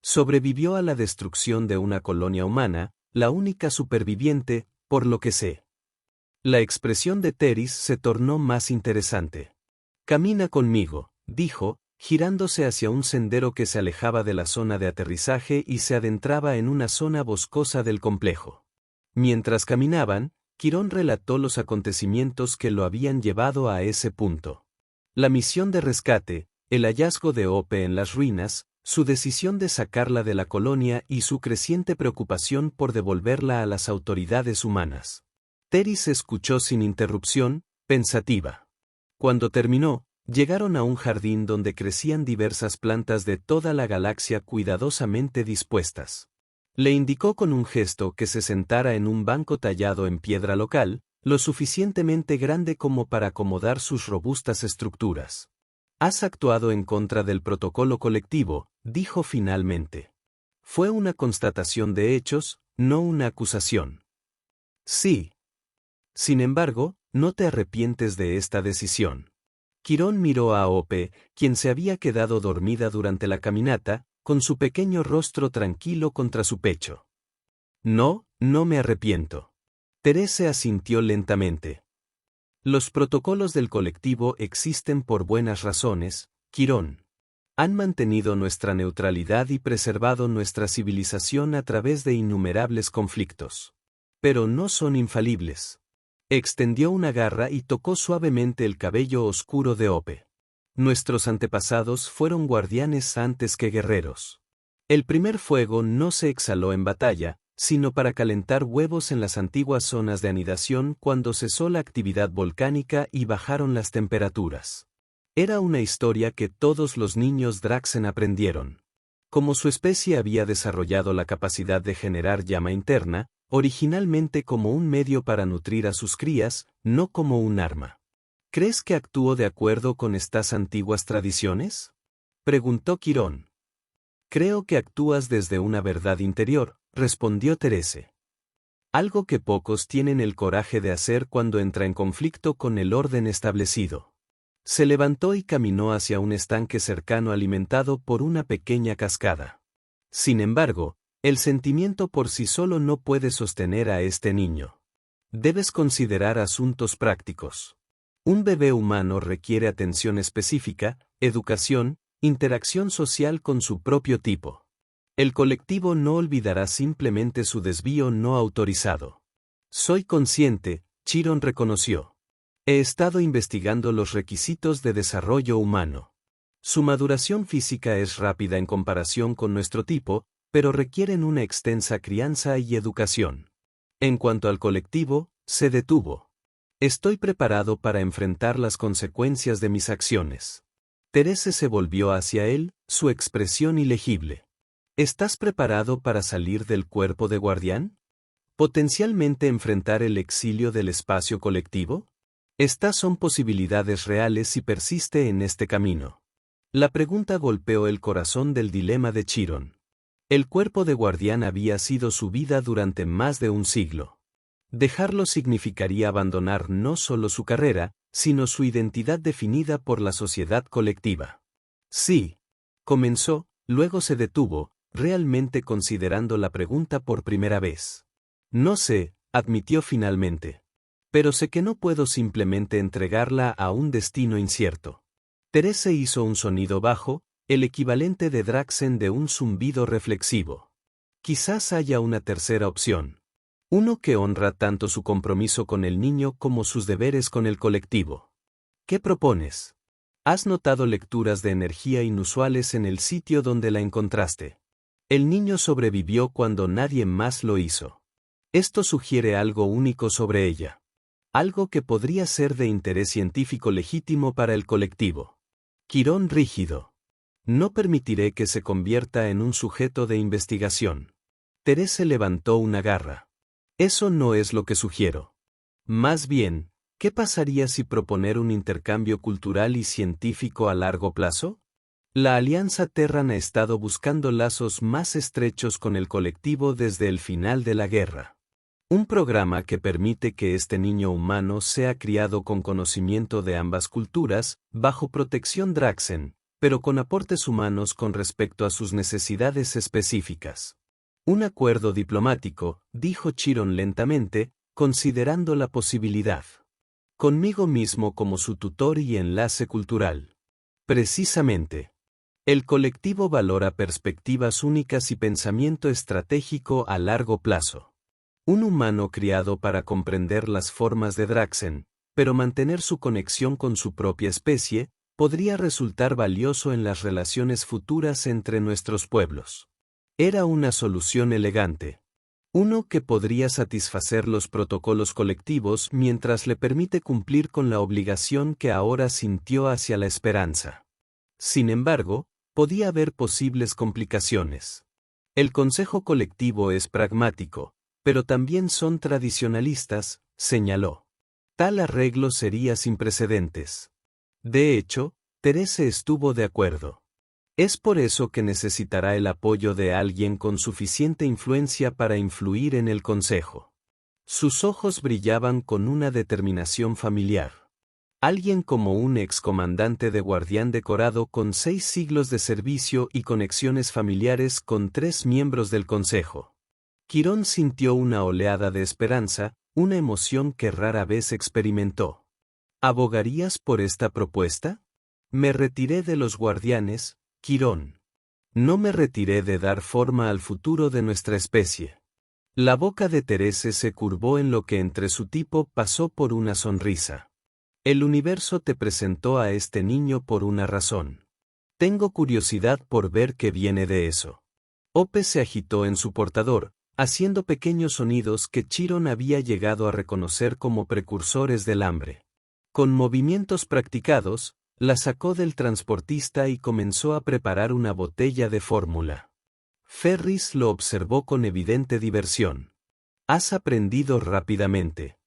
Sobrevivió a la destrucción de una colonia humana, la única superviviente, por lo que sé. La expresión de Teris se tornó más interesante. Camina conmigo, dijo, girándose hacia un sendero que se alejaba de la zona de aterrizaje y se adentraba en una zona boscosa del complejo. Mientras caminaban, Quirón relató los acontecimientos que lo habían llevado a ese punto. La misión de rescate, el hallazgo de Ope en las ruinas, su decisión de sacarla de la colonia y su creciente preocupación por devolverla a las autoridades humanas. Teris escuchó sin interrupción, pensativa. Cuando terminó, Llegaron a un jardín donde crecían diversas plantas de toda la galaxia cuidadosamente dispuestas. Le indicó con un gesto que se sentara en un banco tallado en piedra local, lo suficientemente grande como para acomodar sus robustas estructuras. Has actuado en contra del protocolo colectivo, dijo finalmente. Fue una constatación de hechos, no una acusación. Sí. Sin embargo, no te arrepientes de esta decisión. Quirón miró a Ope, quien se había quedado dormida durante la caminata, con su pequeño rostro tranquilo contra su pecho. No, no me arrepiento. Terese asintió lentamente. Los protocolos del colectivo existen por buenas razones, Quirón. Han mantenido nuestra neutralidad y preservado nuestra civilización a través de innumerables conflictos. Pero no son infalibles. Extendió una garra y tocó suavemente el cabello oscuro de Ope. Nuestros antepasados fueron guardianes antes que guerreros. El primer fuego no se exhaló en batalla, sino para calentar huevos en las antiguas zonas de anidación cuando cesó la actividad volcánica y bajaron las temperaturas. Era una historia que todos los niños Draxen aprendieron. Como su especie había desarrollado la capacidad de generar llama interna, originalmente como un medio para nutrir a sus crías, no como un arma. ¿Crees que actúo de acuerdo con estas antiguas tradiciones? Preguntó Quirón. Creo que actúas desde una verdad interior, respondió Terese. Algo que pocos tienen el coraje de hacer cuando entra en conflicto con el orden establecido. Se levantó y caminó hacia un estanque cercano alimentado por una pequeña cascada. Sin embargo, el sentimiento por sí solo no puede sostener a este niño. Debes considerar asuntos prácticos. Un bebé humano requiere atención específica, educación, interacción social con su propio tipo. El colectivo no olvidará simplemente su desvío no autorizado. Soy consciente, Chiron reconoció. He estado investigando los requisitos de desarrollo humano. Su maduración física es rápida en comparación con nuestro tipo, pero requieren una extensa crianza y educación. En cuanto al colectivo, se detuvo. Estoy preparado para enfrentar las consecuencias de mis acciones. Terese se volvió hacia él, su expresión ilegible. ¿Estás preparado para salir del cuerpo de guardián? ¿Potencialmente enfrentar el exilio del espacio colectivo? Estas son posibilidades reales si persiste en este camino. La pregunta golpeó el corazón del dilema de Chiron. El cuerpo de guardián había sido su vida durante más de un siglo. Dejarlo significaría abandonar no solo su carrera, sino su identidad definida por la sociedad colectiva. Sí. Comenzó, luego se detuvo, realmente considerando la pregunta por primera vez. No sé, admitió finalmente. Pero sé que no puedo simplemente entregarla a un destino incierto. Terese hizo un sonido bajo, el equivalente de Draxen de un zumbido reflexivo. Quizás haya una tercera opción. Uno que honra tanto su compromiso con el niño como sus deberes con el colectivo. ¿Qué propones? ¿Has notado lecturas de energía inusuales en el sitio donde la encontraste? El niño sobrevivió cuando nadie más lo hizo. Esto sugiere algo único sobre ella. Algo que podría ser de interés científico legítimo para el colectivo. Quirón rígido. No permitiré que se convierta en un sujeto de investigación. Terese levantó una garra. Eso no es lo que sugiero. Más bien, ¿qué pasaría si proponer un intercambio cultural y científico a largo plazo? La Alianza Terran ha estado buscando lazos más estrechos con el colectivo desde el final de la guerra. Un programa que permite que este niño humano sea criado con conocimiento de ambas culturas, bajo protección Draxen, pero con aportes humanos con respecto a sus necesidades específicas. Un acuerdo diplomático, dijo Chiron lentamente, considerando la posibilidad. Conmigo mismo como su tutor y enlace cultural. Precisamente. El colectivo valora perspectivas únicas y pensamiento estratégico a largo plazo. Un humano criado para comprender las formas de Draxen, pero mantener su conexión con su propia especie, podría resultar valioso en las relaciones futuras entre nuestros pueblos. Era una solución elegante. Uno que podría satisfacer los protocolos colectivos mientras le permite cumplir con la obligación que ahora sintió hacia la esperanza. Sin embargo, podía haber posibles complicaciones. El consejo colectivo es pragmático, pero también son tradicionalistas, señaló. Tal arreglo sería sin precedentes. De hecho, Therese estuvo de acuerdo. Es por eso que necesitará el apoyo de alguien con suficiente influencia para influir en el consejo. Sus ojos brillaban con una determinación familiar. Alguien como un excomandante de guardián decorado con 6 siglos de servicio y conexiones familiares con 3 miembros del consejo. Quirón sintió una oleada de esperanza, una emoción que rara vez experimentó. ¿Abogarías por esta propuesta? Me retiré de los guardianes, Quirón. No me retiré de dar forma al futuro de nuestra especie. La boca de Therese se curvó en lo que entre su tipo pasó por una sonrisa. El universo te presentó a este niño por una razón. Tengo curiosidad por ver qué viene de eso. Ope se agitó en su portador, haciendo pequeños sonidos que Chiron había llegado a reconocer como precursores del hambre. Con movimientos practicados, la sacó del transportista y comenzó a preparar una botella de fórmula. Ferris lo observó con evidente diversión. Has aprendido rápidamente.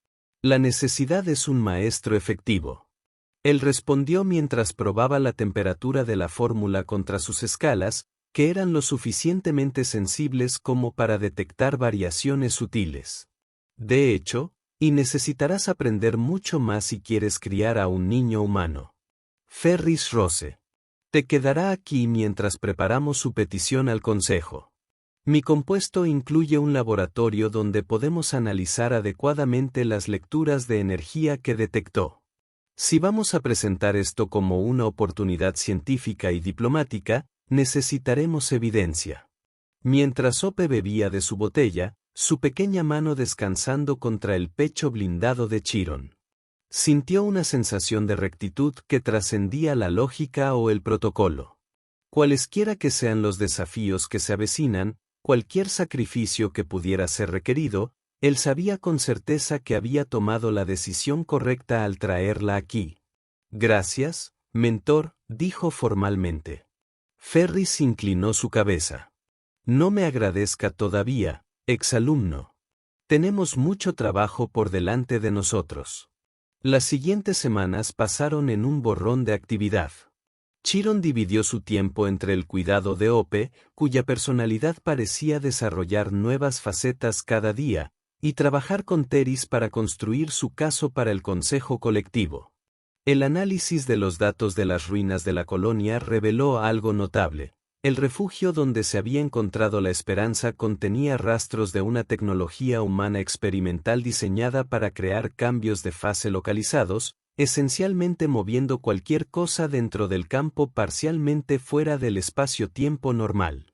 La necesidad es un maestro efectivo. Él respondió mientras probaba la temperatura de la fórmula contra sus escalas, que eran lo suficientemente sensibles como para detectar variaciones sutiles. De hecho, y necesitarás aprender mucho más si quieres criar a un niño humano. Ferris Rose. Te quedará aquí mientras preparamos su petición al consejo. Mi compuesto incluye un laboratorio donde podemos analizar adecuadamente las lecturas de energía que detectó. Si vamos a presentar esto como una oportunidad científica y diplomática, necesitaremos evidencia. Mientras Ope bebía de su botella, su pequeña mano descansando contra el pecho blindado de Chiron. Sintió una sensación de rectitud que trascendía la lógica o el protocolo. Cualesquiera que sean los desafíos que se avecinan, cualquier sacrificio que pudiera ser requerido, él sabía con certeza que había tomado la decisión correcta al traerla aquí. Gracias, mentor, dijo formalmente. Ferris inclinó su cabeza. No me agradezca todavía, exalumno. Tenemos mucho trabajo por delante de nosotros. Las siguientes semanas pasaron en un borrón de actividad. Chiron dividió su tiempo entre el cuidado de Ope, cuya personalidad parecía desarrollar nuevas facetas cada día, y trabajar con Teris para construir su caso para el consejo colectivo. El análisis de los datos de las ruinas de la colonia reveló algo notable. El refugio donde se había encontrado la esperanza contenía rastros de una tecnología humana experimental diseñada para crear cambios de fase localizados, esencialmente moviendo cualquier cosa dentro del campo parcialmente fuera del espacio-tiempo normal.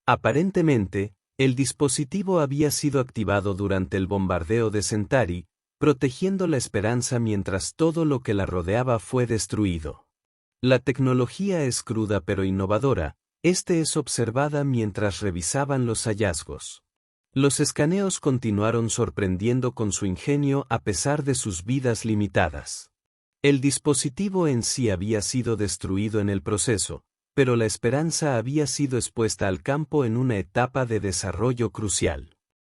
Aparentemente, el dispositivo había sido activado durante el bombardeo de Centauri, protegiendo la esperanza mientras todo lo que la rodeaba fue destruido. La tecnología es cruda pero innovadora, es observada mientras revisaban los hallazgos. Los escaneos continuaron sorprendiendo con su ingenio a pesar de sus vidas limitadas. El dispositivo en sí había sido destruido en el proceso, pero la esperanza había sido expuesta al campo en una etapa de desarrollo crucial.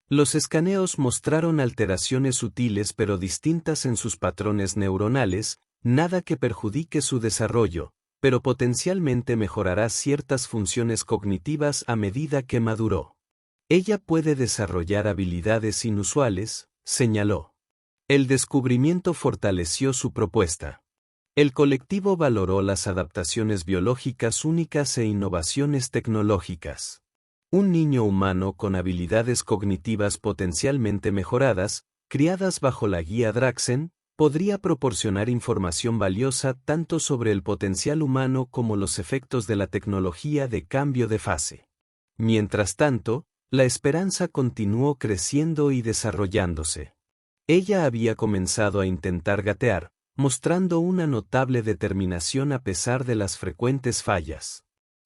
Los escaneos mostraron alteraciones sutiles pero distintas en sus patrones neuronales, nada que perjudique su desarrollo, pero potencialmente mejorará ciertas funciones cognitivas a medida que maduró. Ella puede desarrollar habilidades inusuales, señaló. El descubrimiento fortaleció su propuesta. El colectivo valoró las adaptaciones biológicas únicas e innovaciones tecnológicas. Un niño humano con habilidades cognitivas potencialmente mejoradas, criadas bajo la guía Draxen, podría proporcionar información valiosa tanto sobre el potencial humano como los efectos de la tecnología de cambio de fase. Mientras tanto, la esperanza continuó creciendo y desarrollándose. Ella había comenzado a intentar gatear, mostrando una notable determinación a pesar de las frecuentes fallas.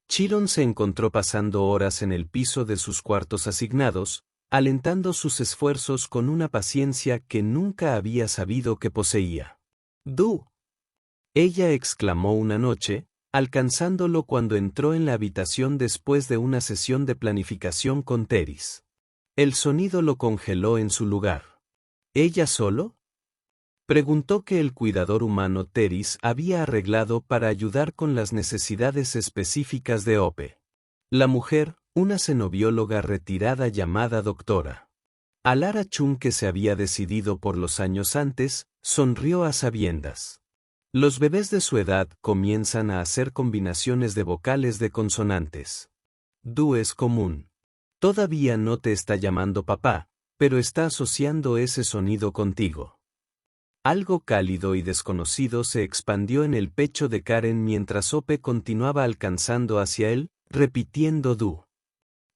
Chiron se encontró pasando horas en el piso de sus cuartos asignados, alentando sus esfuerzos con una paciencia que nunca había sabido que poseía. «Du», ella exclamó una noche, alcanzándolo cuando entró en la habitación después de una sesión de planificación con Teris. El sonido lo congeló en su lugar. ¿Ella solo?, preguntó que el cuidador humano Teris había arreglado para ayudar con las necesidades específicas de Ope. La mujer, una xenobióloga retirada llamada doctora Alara Chun, que se había decidido por los años antes, sonrió a sabiendas. Los bebés de su edad comienzan a hacer combinaciones de vocales de consonantes. Du es común. Todavía no te está llamando papá, pero está asociando ese sonido contigo. Algo cálido y desconocido se expandió en el pecho de Karen mientras Ope continuaba alcanzando hacia él, repitiendo Du.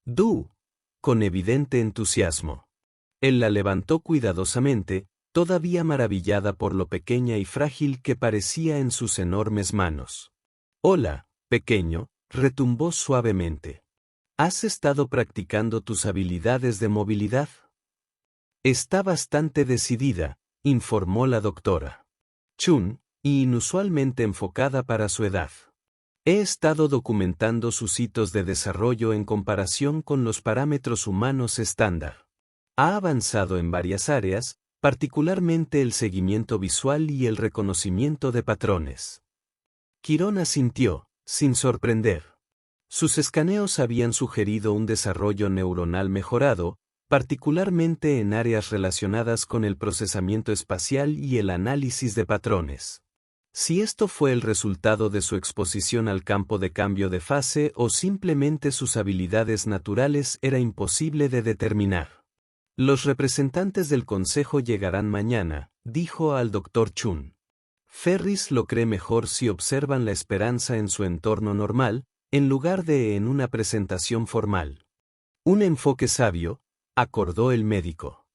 Du, con evidente entusiasmo. Él la levantó cuidadosamente, todavía maravillada por lo pequeña y frágil que parecía en sus enormes manos. «Hola, pequeño», retumbó suavemente. ¿Has estado practicando tus habilidades de movilidad? Está bastante decidida, informó la doctora Chun, y inusualmente enfocada para su edad. He estado documentando sus hitos de desarrollo en comparación con los parámetros humanos estándar. Ha avanzado en varias áreas, particularmente el seguimiento visual y el reconocimiento de patrones. Quirón asintió, sin sorprender. Sus escaneos habían sugerido un desarrollo neuronal mejorado, particularmente en áreas relacionadas con el procesamiento espacial y el análisis de patrones. Si esto fue el resultado de su exposición al campo de cambio de fase o simplemente sus habilidades naturales era imposible de determinar. Los representantes del consejo llegarán mañana, dijo al Dr. Chun. Ferris lo cree mejor si observan la esperanza en su entorno normal, en lugar de en una presentación formal. Un enfoque sabio, acordó el médico.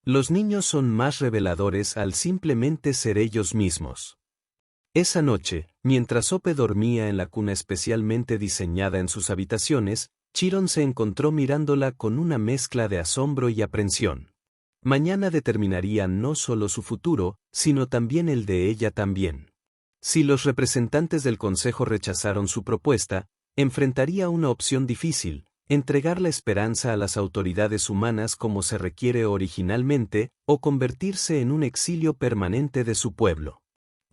Los niños son más reveladores al simplemente ser ellos mismos. Esa noche, mientras Ope dormía en la cuna especialmente diseñada en sus habitaciones, Chiron se encontró mirándola con una mezcla de asombro y aprensión. Mañana determinaría no solo su futuro, sino también el de ella también. Si los representantes del consejo rechazaron su propuesta, enfrentaría una opción difícil: entregar la esperanza a las autoridades humanas como se requiere originalmente, o convertirse en un exilio permanente de su pueblo.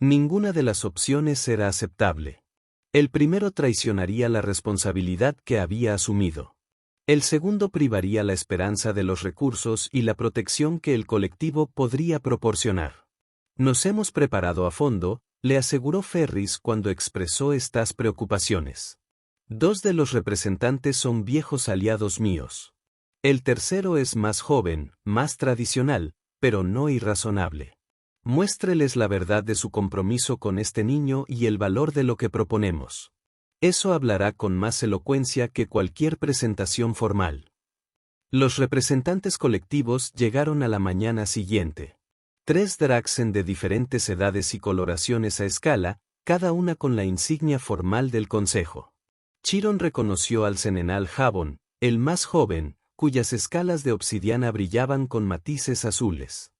Ninguna de las opciones era aceptable. El primero traicionaría la responsabilidad que había asumido. El segundo privaría la esperanza de los recursos y la protección que el colectivo podría proporcionar. Nos hemos preparado a fondo, le aseguró Ferris cuando expresó estas preocupaciones. Dos de los representantes son viejos aliados míos. El tercero es más joven, más tradicional, pero no irrazonable. Muéstreles la verdad de su compromiso con este niño y el valor de lo que proponemos. Eso hablará con más elocuencia que cualquier presentación formal. Los representantes colectivos llegaron a la mañana siguiente. 3 Draxen de diferentes edades y coloraciones a escala, cada una con la insignia formal del consejo. Chiron reconoció al Senenal Jabón, el más joven, cuyas escalas de obsidiana brillaban con matices azules.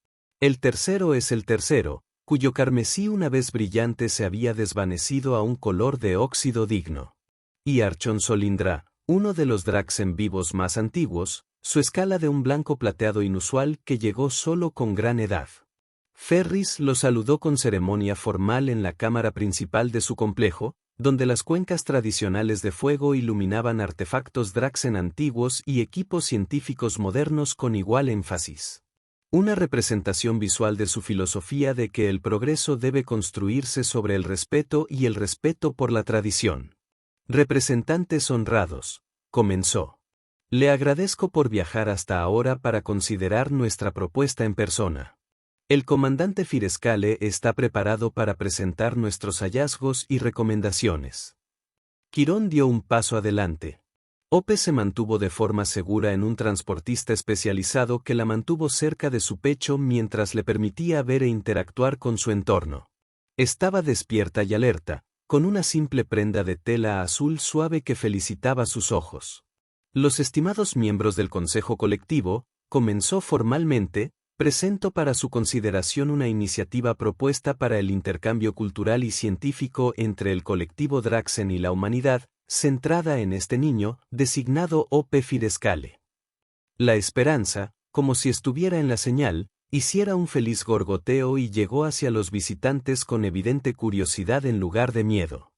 El tercero es el tercero, cuyo carmesí una vez brillante se había desvanecido a un color de óxido digno. Y Archon Solindra, uno de los Draxen vivos más antiguos, su escala de un blanco plateado inusual que llegó solo con gran edad. Ferris lo saludó con ceremonia formal en la cámara principal de su complejo, donde las cuencas tradicionales de fuego iluminaban artefactos Draxen antiguos y equipos científicos modernos con igual énfasis. Una representación visual de su filosofía de que el progreso debe construirse sobre el respeto y el respeto por la tradición. Representantes honrados, comenzó. Le agradezco por viajar hasta ahora para considerar nuestra propuesta en persona. El comandante Firescale está preparado para presentar nuestros hallazgos y recomendaciones. Quirón dio un paso adelante. Ope se mantuvo de forma segura en un transportista especializado que la mantuvo cerca de su pecho mientras le permitía ver e interactuar con su entorno. Estaba despierta y alerta, con una simple prenda de tela azul suave que felicitaba sus ojos. Los estimados miembros del consejo colectivo, comenzó formalmente, presento para su consideración una iniciativa propuesta para el intercambio cultural y científico entre el colectivo Draxen y la humanidad, centrada en este niño, designado Ope Firescale. La esperanza, como si estuviera en la señal, hiciera un feliz gorgoteo y llegó hacia los visitantes con evidente curiosidad en lugar de miedo.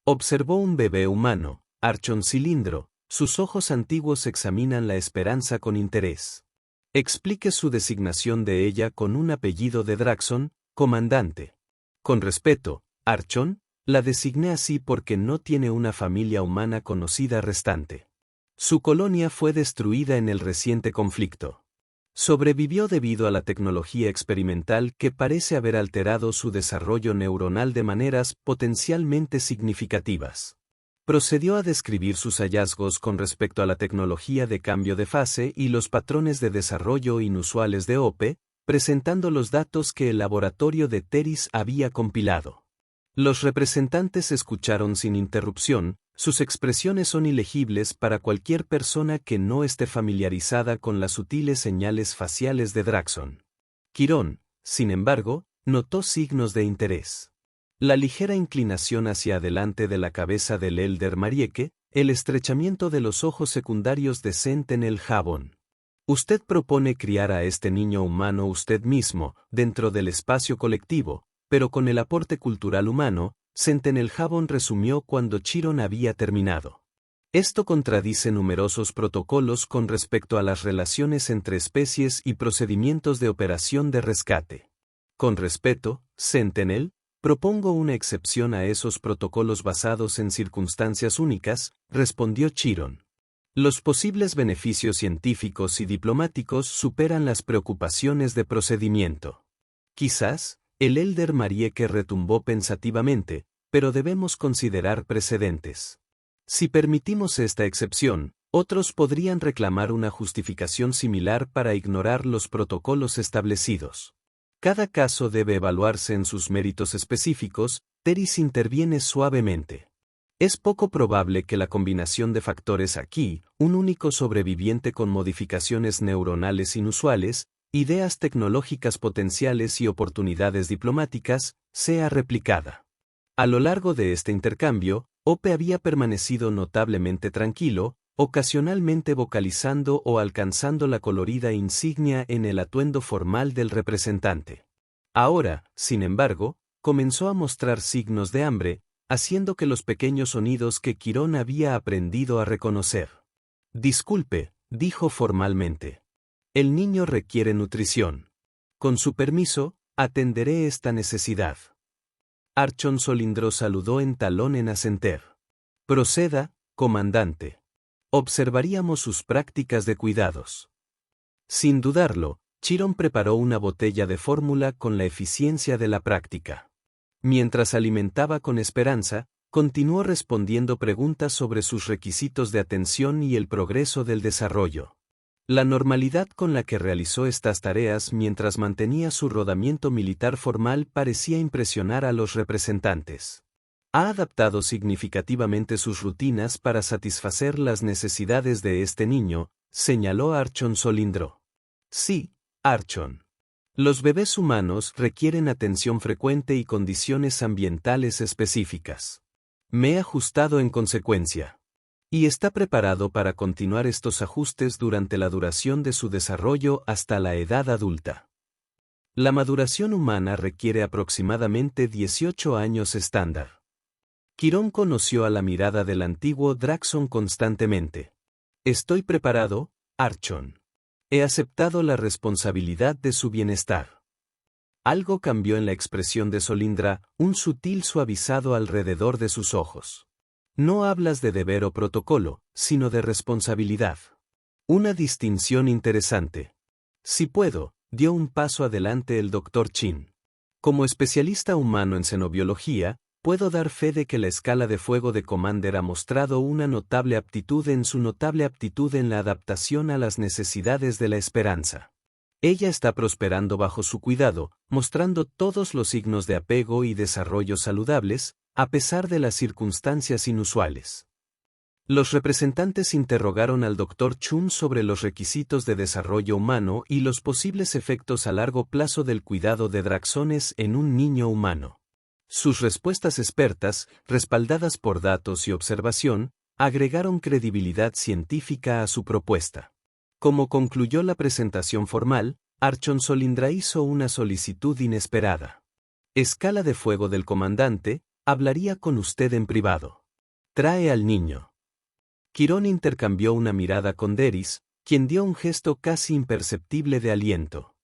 Observó un bebé humano, Archon Cilindro, sus ojos antiguos examinan la esperanza con interés. Explique su designación de ella con un apellido de Draxon, comandante. Con respeto, Archon, la designé así porque no tiene una familia humana conocida restante. Su colonia fue destruida en el reciente conflicto. Sobrevivió debido a la tecnología experimental que parece haber alterado su desarrollo neuronal de maneras potencialmente significativas. Procedió a describir sus hallazgos con respecto a la tecnología de cambio de fase y los patrones de desarrollo inusuales de Ope, presentando los datos que el laboratorio de Teris había compilado. Los representantes escucharon sin interrupción. Sus expresiones son ilegibles para cualquier persona que no esté familiarizada con las sutiles señales faciales de Draxon. Quirón, sin embargo, notó signos de interés. La ligera inclinación hacia adelante de la cabeza del Elder Marieke, el estrechamiento de los ojos secundarios de Sentinel Jabón. Usted propone criar a este niño humano usted mismo, dentro del espacio colectivo, pero con el aporte cultural humano, Sentinel Jabón resumió cuando Chiron había terminado. Esto contradice numerosos protocolos con respecto a las relaciones entre especies y procedimientos de operación de rescate. Con respeto, Sentinel, propongo una excepción a esos protocolos basados en circunstancias únicas, respondió Chiron. Los posibles beneficios científicos y diplomáticos superan las preocupaciones de procedimiento. Quizás, el Elder Marieke retumbó pensativamente, pero debemos considerar precedentes. Si permitimos esta excepción, otros podrían reclamar una justificación similar para ignorar los protocolos establecidos. Cada caso debe evaluarse en sus méritos específicos. Teris interviene suavemente. Es poco probable que la combinación de factores aquí, un único sobreviviente con modificaciones neuronales inusuales, ideas tecnológicas potenciales y oportunidades diplomáticas, sea replicada. A lo largo de este intercambio, Ope había permanecido notablemente tranquilo, ocasionalmente vocalizando o alcanzando la colorida insignia en el atuendo formal del representante. Ahora, sin embargo, comenzó a mostrar signos de hambre, haciendo que los pequeños sonidos que Quirón había aprendido a reconocer. Disculpe, dijo formalmente. El niño requiere nutrición. Con su permiso, atenderé esta necesidad. Archon Solindro saludó en talón en asenter. Proceda, comandante. Observaríamos sus prácticas de cuidados. Sin dudarlo, Chiron preparó una botella de fórmula con la eficiencia de la práctica. Mientras alimentaba con esperanza, continuó respondiendo preguntas sobre sus requisitos de atención y el progreso del desarrollo. La normalidad con la que realizó estas tareas mientras mantenía su rodamiento militar formal parecía impresionar a los representantes. Ha adaptado significativamente sus rutinas para satisfacer las necesidades de este niño, señaló Archon Solindro. Sí, Archon. Los bebés humanos requieren atención frecuente y condiciones ambientales específicas. Me he ajustado en consecuencia. Y está preparado para continuar estos ajustes durante la duración de su desarrollo hasta la edad adulta. La maduración humana requiere aproximadamente 18 años estándar. Quirón conoció a la mirada del antiguo Draxon constantemente. Estoy preparado, Archon. He aceptado la responsabilidad de su bienestar. Algo cambió en la expresión de Solindra, un sutil suavizado alrededor de sus ojos. No hablas de deber o protocolo, sino de responsabilidad. Una distinción interesante. Si puedo, dio un paso adelante el Dr. Chin. Como especialista humano en xenobiología, puedo dar fe de que la escala de fuego de Commander ha mostrado una notable aptitud en la adaptación a las necesidades de la esperanza. Ella está prosperando bajo su cuidado, mostrando todos los signos de apego y desarrollo saludables, a pesar de las circunstancias inusuales. Los representantes interrogaron al Dr. Chun sobre los requisitos de desarrollo humano y los posibles efectos a largo plazo del cuidado de draxones en un niño humano. Sus respuestas expertas, respaldadas por datos y observación, agregaron credibilidad científica a su propuesta. Como concluyó la presentación formal, Archon Solindra hizo una solicitud inesperada. Escala de fuego del comandante, hablaría con usted en privado. Trae al niño. Quirón intercambió una mirada con Derys, quien dio un gesto casi imperceptible de aliento.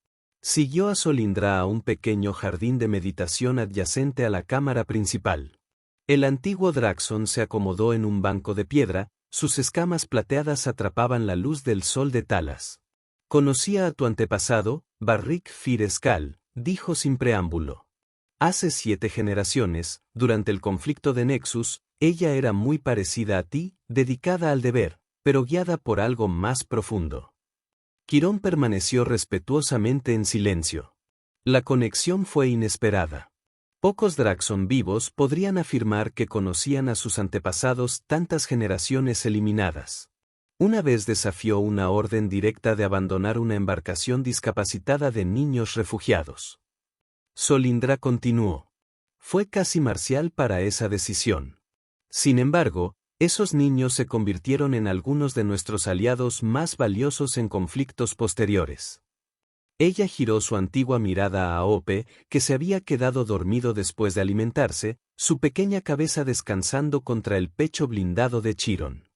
Siguió a Solindra a un pequeño jardín de meditación adyacente a la cámara principal. El antiguo Draxon se acomodó en un banco de piedra, sus escamas plateadas atrapaban la luz del sol de Talas. «Conocía a tu antepasado, Barrick Fir Skal», dijo sin preámbulo. «Hace 7 generaciones, durante el conflicto de Nexus, ella era muy parecida a ti, dedicada al deber, pero guiada por algo más profundo». Quirón permaneció respetuosamente en silencio. La conexión fue inesperada. Pocos Draxon vivos podrían afirmar que conocían a sus antepasados tantas generaciones eliminadas. Una vez desafió una orden directa de abandonar una embarcación discapacitada de niños refugiados. Solindra continuó. Fue casi marcial para esa decisión. Sin embargo, esos niños se convirtieron en algunos de nuestros aliados más valiosos en conflictos posteriores. Ella giró su antigua mirada a Ope, que se había quedado dormido después de alimentarse, su pequeña cabeza descansando contra el pecho blindado de Chiron.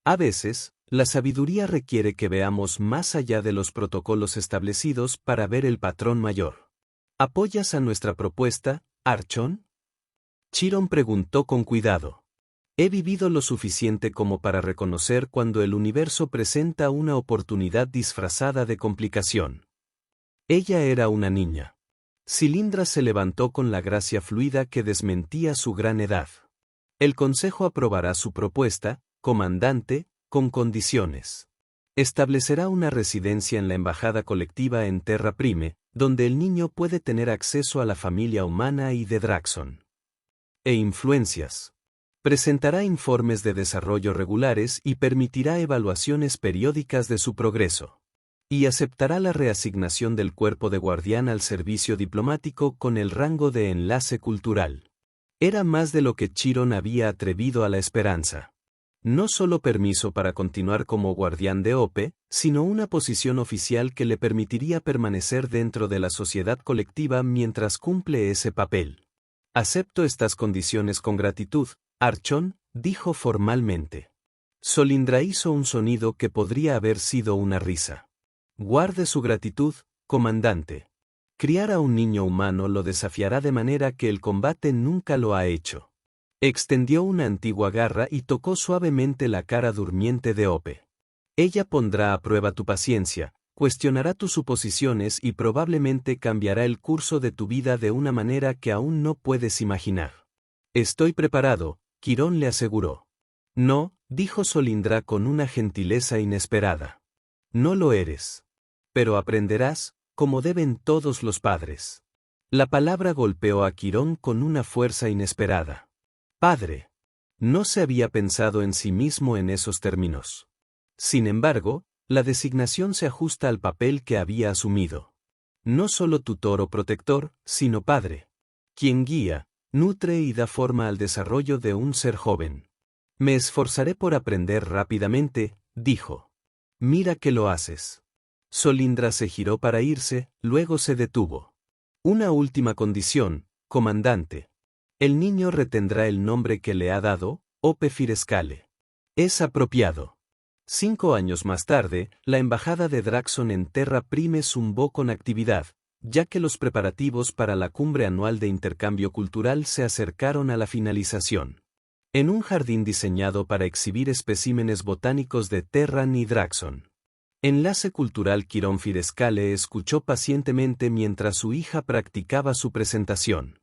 A veces, la sabiduría requiere que veamos más allá de los protocolos establecidos para ver el patrón mayor. ¿Apoyas a nuestra propuesta, Archon? Chiron preguntó con cuidado. He vivido lo suficiente como para reconocer cuando el universo presenta una oportunidad disfrazada de complicación. Ella era una niña. Silindra se levantó con la gracia fluida que desmentía su gran edad. El Consejo aprobará su propuesta, comandante, con condiciones. Establecerá una residencia en la embajada colectiva en Terra Prime, donde el niño puede tener acceso a la familia humana y de Draxon. E influencias. Presentará informes de desarrollo regulares y permitirá evaluaciones periódicas de su progreso. Y aceptará la reasignación del cuerpo de guardián al servicio diplomático con el rango de enlace cultural. Era más de lo que Chiron había atrevido a la esperanza. No solo permiso para continuar como guardián de Ope, sino una posición oficial que le permitiría permanecer dentro de la sociedad colectiva mientras cumple ese papel. Acepto estas condiciones con gratitud, Archon, dijo formalmente. Solindra hizo un sonido que podría haber sido una risa. Guarde su gratitud, comandante. Criar a un niño humano lo desafiará de manera que el combate nunca lo ha hecho. Extendió una antigua garra y tocó suavemente la cara durmiente de Ope. Ella pondrá a prueba tu paciencia, cuestionará tus suposiciones y probablemente cambiará el curso de tu vida de una manera que aún no puedes imaginar. Estoy preparado, Quirón le aseguró. No, dijo Solindra con una gentileza inesperada. No lo eres. Pero aprenderás, como deben todos los padres. La palabra golpeó a Quirón con una fuerza inesperada. Padre. No se había pensado en sí mismo en esos términos. Sin embargo, la designación se ajusta al papel que había asumido. No solo tutor o protector, sino padre. Quien guía, nutre y da forma al desarrollo de un ser joven. Me esforzaré por aprender rápidamente, dijo. Mira que lo haces. Solindra se giró para irse, luego se detuvo. Una última condición, comandante. El niño retendrá el nombre que le ha dado, Ope Fir Skale. Es apropiado. 5 años más tarde, la embajada de Draxon en Terra Prime zumbó con actividad, ya que los preparativos para la cumbre anual de intercambio cultural se acercaron a la finalización. En un jardín diseñado para exhibir especímenes botánicos de Terran y Draxon. Enlace cultural Quirón Fir Skale escuchó pacientemente mientras su hija practicaba su presentación.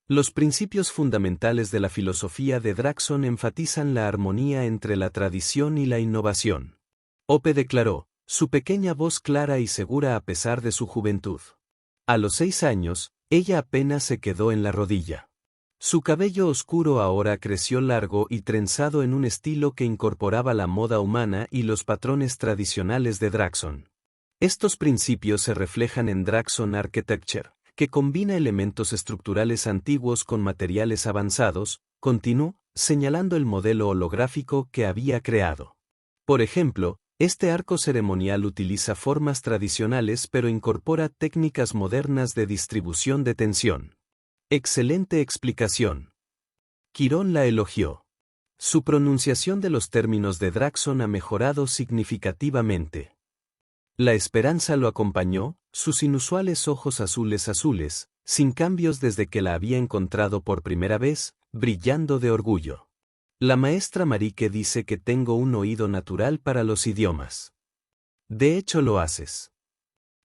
Los principios fundamentales de la filosofía de Draxon enfatizan la armonía entre la tradición y la innovación. Ope declaró, su pequeña voz clara y segura a pesar de su juventud. A los 6 años, ella apenas se quedó en la rodilla. Su cabello oscuro ahora creció largo y trenzado en un estilo que incorporaba la moda humana y los patrones tradicionales de Draxon. Estos principios se reflejan en Draxon Architecture, que combina elementos estructurales antiguos con materiales avanzados, continuó, señalando el modelo holográfico que había creado. Por ejemplo, este arco ceremonial utiliza formas tradicionales pero incorpora técnicas modernas de distribución de tensión. Excelente explicación. Quirón la elogió. Su pronunciación de los términos de Draxon ha mejorado significativamente. La esperanza lo acompañó, sus inusuales ojos azules, sin cambios desde que la había encontrado por primera vez, brillando de orgullo. La maestra Marique dice que tengo un oído natural para los idiomas. De hecho lo haces.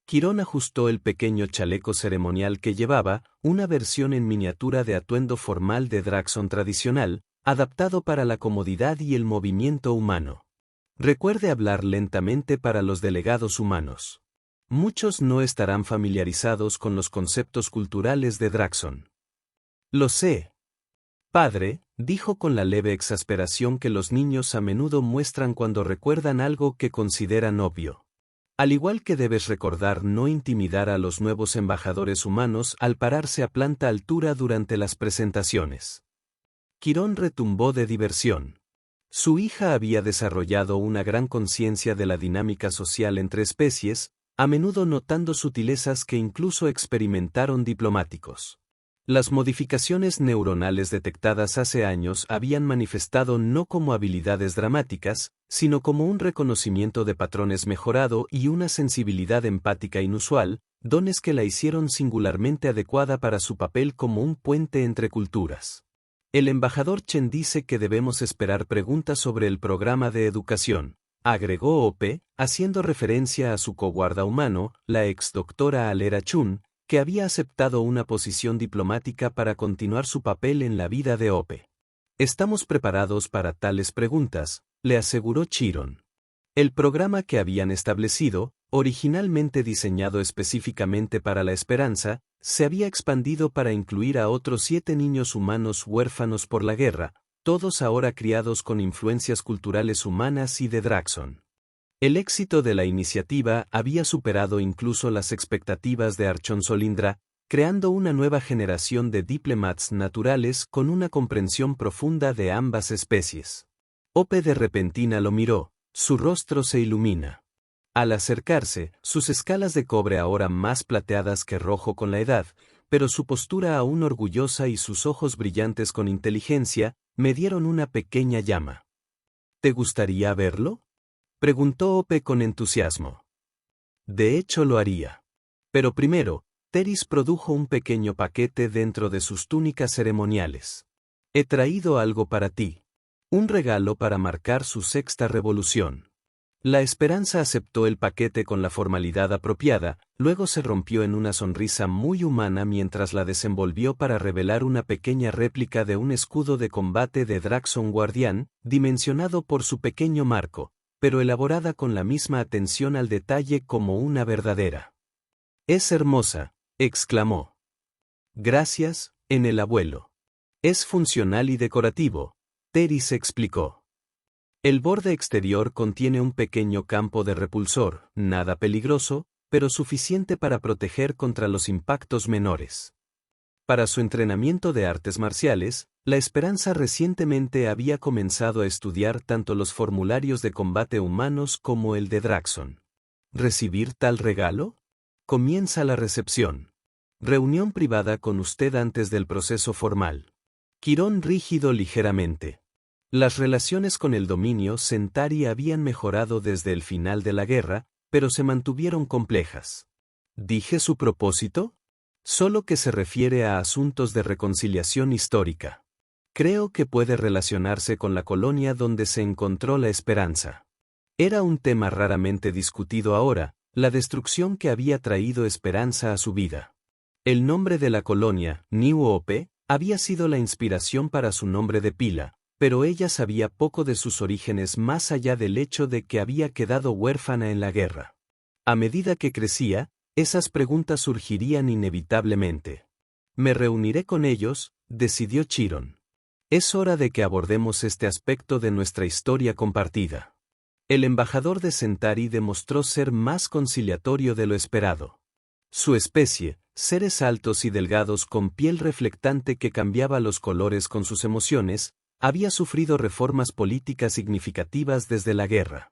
Quirón ajustó el pequeño chaleco ceremonial que llevaba, una versión en miniatura de atuendo formal de Draxon tradicional, adaptado para la comodidad y el movimiento humano. Recuerde hablar lentamente para los delegados humanos. Muchos no estarán familiarizados con los conceptos culturales de Draxon. Lo sé. Padre, dijo con la leve exasperación que los niños a menudo muestran cuando recuerdan algo que consideran obvio. Al igual que debes recordar no intimidar a los nuevos embajadores humanos al pararse a planta altura durante las presentaciones. Quirón retumbó de diversión. Su hija había desarrollado una gran conciencia de la dinámica social entre especies, a menudo notando sutilezas que incluso experimentaron diplomáticos. Las modificaciones neuronales detectadas hace años habían manifestado no como habilidades dramáticas, sino como un reconocimiento de patrones mejorado y una sensibilidad empática inusual, dones que la hicieron singularmente adecuada para su papel como un puente entre culturas. El embajador Chen dice que debemos esperar preguntas sobre el programa de educación, agregó Ope, haciendo referencia a su coguarda humano, la ex doctora Alera Chun, que había aceptado una posición diplomática para continuar su papel en la vida de Ope. Estamos preparados para tales preguntas, le aseguró Chiron. El programa que habían establecido, originalmente diseñado específicamente para la esperanza, se había expandido para incluir a otros 7 niños humanos huérfanos por la guerra, todos ahora criados con influencias culturales humanas y de Draxon. El éxito de la iniciativa había superado incluso las expectativas de Archon Solindra, creando una nueva generación de diplomats naturales con una comprensión profunda de ambas especies. Ope de repentina lo miró, su rostro se ilumina. Al acercarse, sus escalas de cobre ahora más plateadas que rojo con la edad, pero su postura aún orgullosa y sus ojos brillantes con inteligencia, me dieron una pequeña llama. ¿Te gustaría verlo?, preguntó Ope con entusiasmo. De hecho lo haría. Pero primero, Teris produjo un pequeño paquete dentro de sus túnicas ceremoniales. He traído algo para ti. Un regalo para marcar su 6ª revolución. La esperanza aceptó el paquete con la formalidad apropiada, luego se rompió en una sonrisa muy humana mientras la desenvolvió para revelar una pequeña réplica de un escudo de combate de Draxon Guardián, dimensionado por su pequeño marco, pero elaborada con la misma atención al detalle como una verdadera. «Es hermosa», exclamó. «Gracias, en el abuelo. Es funcional y decorativo», Teris explicó. El borde exterior contiene un pequeño campo de repulsor, nada peligroso, pero suficiente para proteger contra los impactos menores. Para su entrenamiento de artes marciales, la Esperanza recientemente había comenzado a estudiar tanto los formularios de combate humanos como el de Draxon. ¿Recibir tal regalo? Comienza la recepción. Reunión privada con usted antes del proceso formal. Quirón rígido ligeramente. Las relaciones con el dominio Centauri habían mejorado desde el final de la guerra, pero se mantuvieron complejas. ¿Dije su propósito? Solo que se refiere a asuntos de reconciliación histórica. Creo que puede relacionarse con la colonia donde se encontró la Esperanza. Era un tema raramente discutido ahora, la destrucción que había traído esperanza a su vida. El nombre de la colonia, New Hope, había sido la inspiración para su nombre de pila, pero ella sabía poco de sus orígenes más allá del hecho de que había quedado huérfana en la guerra. A medida que crecía, esas preguntas surgirían inevitablemente. Me reuniré con ellos, decidió Chiron. Es hora de que abordemos este aspecto de nuestra historia compartida. El embajador de Centauri demostró ser más conciliatorio de lo esperado. Su especie, seres altos y delgados con piel reflectante que cambiaba los colores con sus emociones, había sufrido reformas políticas significativas desde la guerra.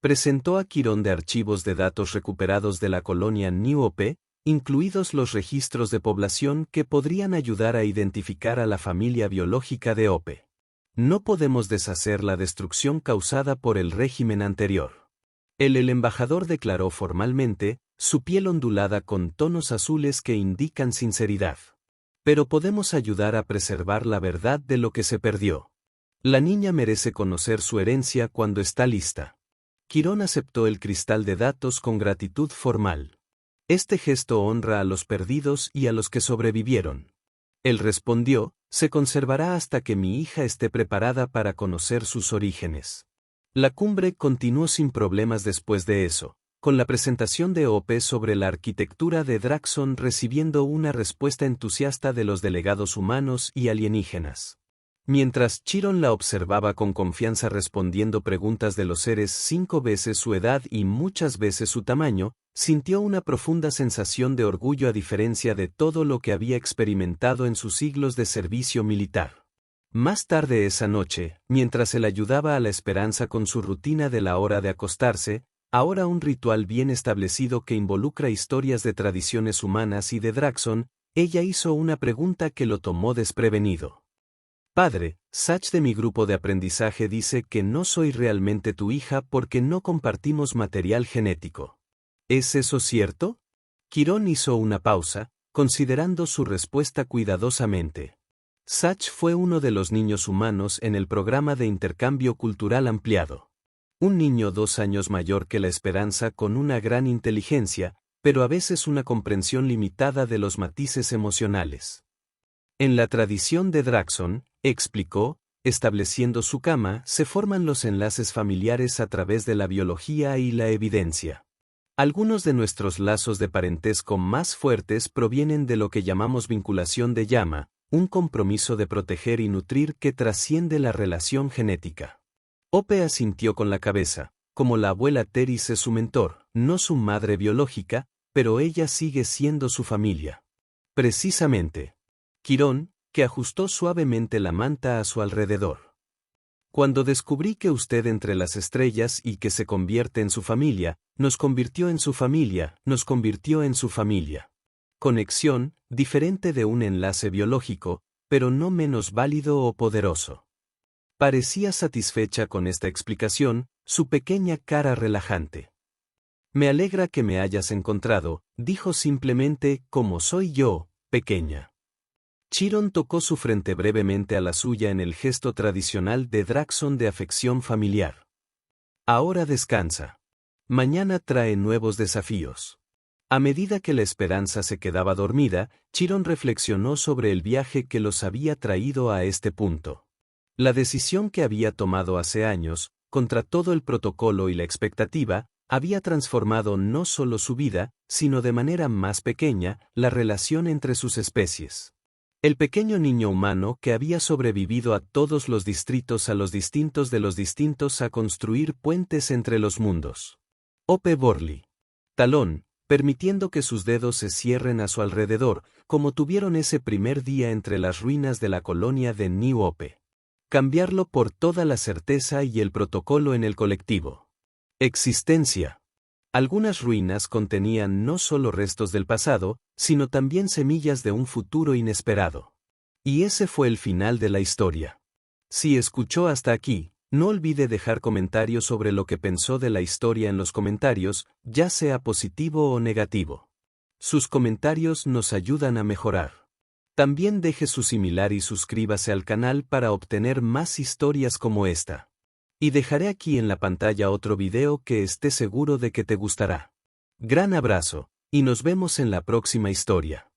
Presentó a Quirón de archivos de datos recuperados de la colonia New Hope, incluidos los registros de población que podrían ayudar a identificar a la familia biológica de Hope. No podemos deshacer la destrucción causada por el régimen anterior. El embajador declaró formalmente, su piel ondulada con tonos azules que indican sinceridad. Pero podemos ayudar a preservar la verdad de lo que se perdió. La niña merece conocer su herencia cuando está lista. Quirón aceptó el cristal de datos con gratitud formal. Este gesto honra a los perdidos y a los que sobrevivieron. Él respondió, se conservará hasta que mi hija esté preparada para conocer sus orígenes. La cumbre continuó sin problemas después de eso, con la presentación de Hope sobre la arquitectura de Draxon recibiendo una respuesta entusiasta de los delegados humanos y alienígenas. Mientras Chiron la observaba con confianza respondiendo preguntas de los seres 5 veces su edad y muchas veces su tamaño, sintió una profunda sensación de orgullo a diferencia de todo lo que había experimentado en sus siglos de servicio militar. Más tarde esa noche, mientras él ayudaba a la Esperanza con su rutina de la hora de acostarse, ahora un ritual bien establecido que involucra historias de tradiciones humanas y de Draxon, ella hizo una pregunta que lo tomó desprevenido. Padre, Sach de mi grupo de aprendizaje dice que no soy realmente tu hija porque no compartimos material genético. ¿Es eso cierto? Quirón hizo una pausa, considerando su respuesta cuidadosamente. Sach fue uno de los niños humanos en el programa de intercambio cultural ampliado. Un niño 2 años mayor que la Esperanza con una gran inteligencia, pero a veces una comprensión limitada de los matices emocionales. En la tradición de Draxon, explicó, estableciendo su cama, se forman los enlaces familiares a través de la biología y la evidencia. Algunos de nuestros lazos de parentesco más fuertes provienen de lo que llamamos vinculación de llama, un compromiso de proteger y nutrir que trasciende la relación genética. Hope asintió con la cabeza, como la abuela Teris es su mentor, no su madre biológica, pero ella sigue siendo su familia. Precisamente. Quirón, que ajustó suavemente la manta a su alrededor. Cuando descubrí que usted entre las estrellas y que se convierte en su familia, nos convirtió en su familia, nos convirtió en su familia. Conexión, diferente de un enlace biológico, pero no menos válido o poderoso. Parecía satisfecha con esta explicación, su pequeña cara relajante. Me alegra que me hayas encontrado, dijo simplemente, como soy yo, pequeña. Chiron tocó su frente brevemente a la suya en el gesto tradicional de Draxon de afección familiar. Ahora descansa. Mañana trae nuevos desafíos. A medida que la Esperanza se quedaba dormida, Chiron reflexionó sobre el viaje que los había traído a este punto. La decisión que había tomado hace años, contra todo el protocolo y la expectativa, había transformado no solo su vida, sino de manera más pequeña, la relación entre sus especies. El pequeño niño humano que había sobrevivido a todos los distritos a los distintos a construir puentes entre los mundos. Hope Borley. Talón, permitiendo que sus dedos se cierren a su alrededor, como tuvieron ese primer día entre las ruinas de la colonia de New Hope. Cambiarlo por toda la certeza y el protocolo en el colectivo. Existencia. Algunas ruinas contenían no solo restos del pasado, sino también semillas de un futuro inesperado. Y ese fue el final de la historia. Si escuchó hasta aquí, no olvide dejar comentarios sobre lo que pensó de la historia en los comentarios, ya sea positivo o negativo. Sus comentarios nos ayudan a mejorar. También deje su similar y suscríbase al canal para obtener más historias como esta. Y dejaré aquí en la pantalla otro video que esté seguro de que te gustará. Gran abrazo, y nos vemos en la próxima historia.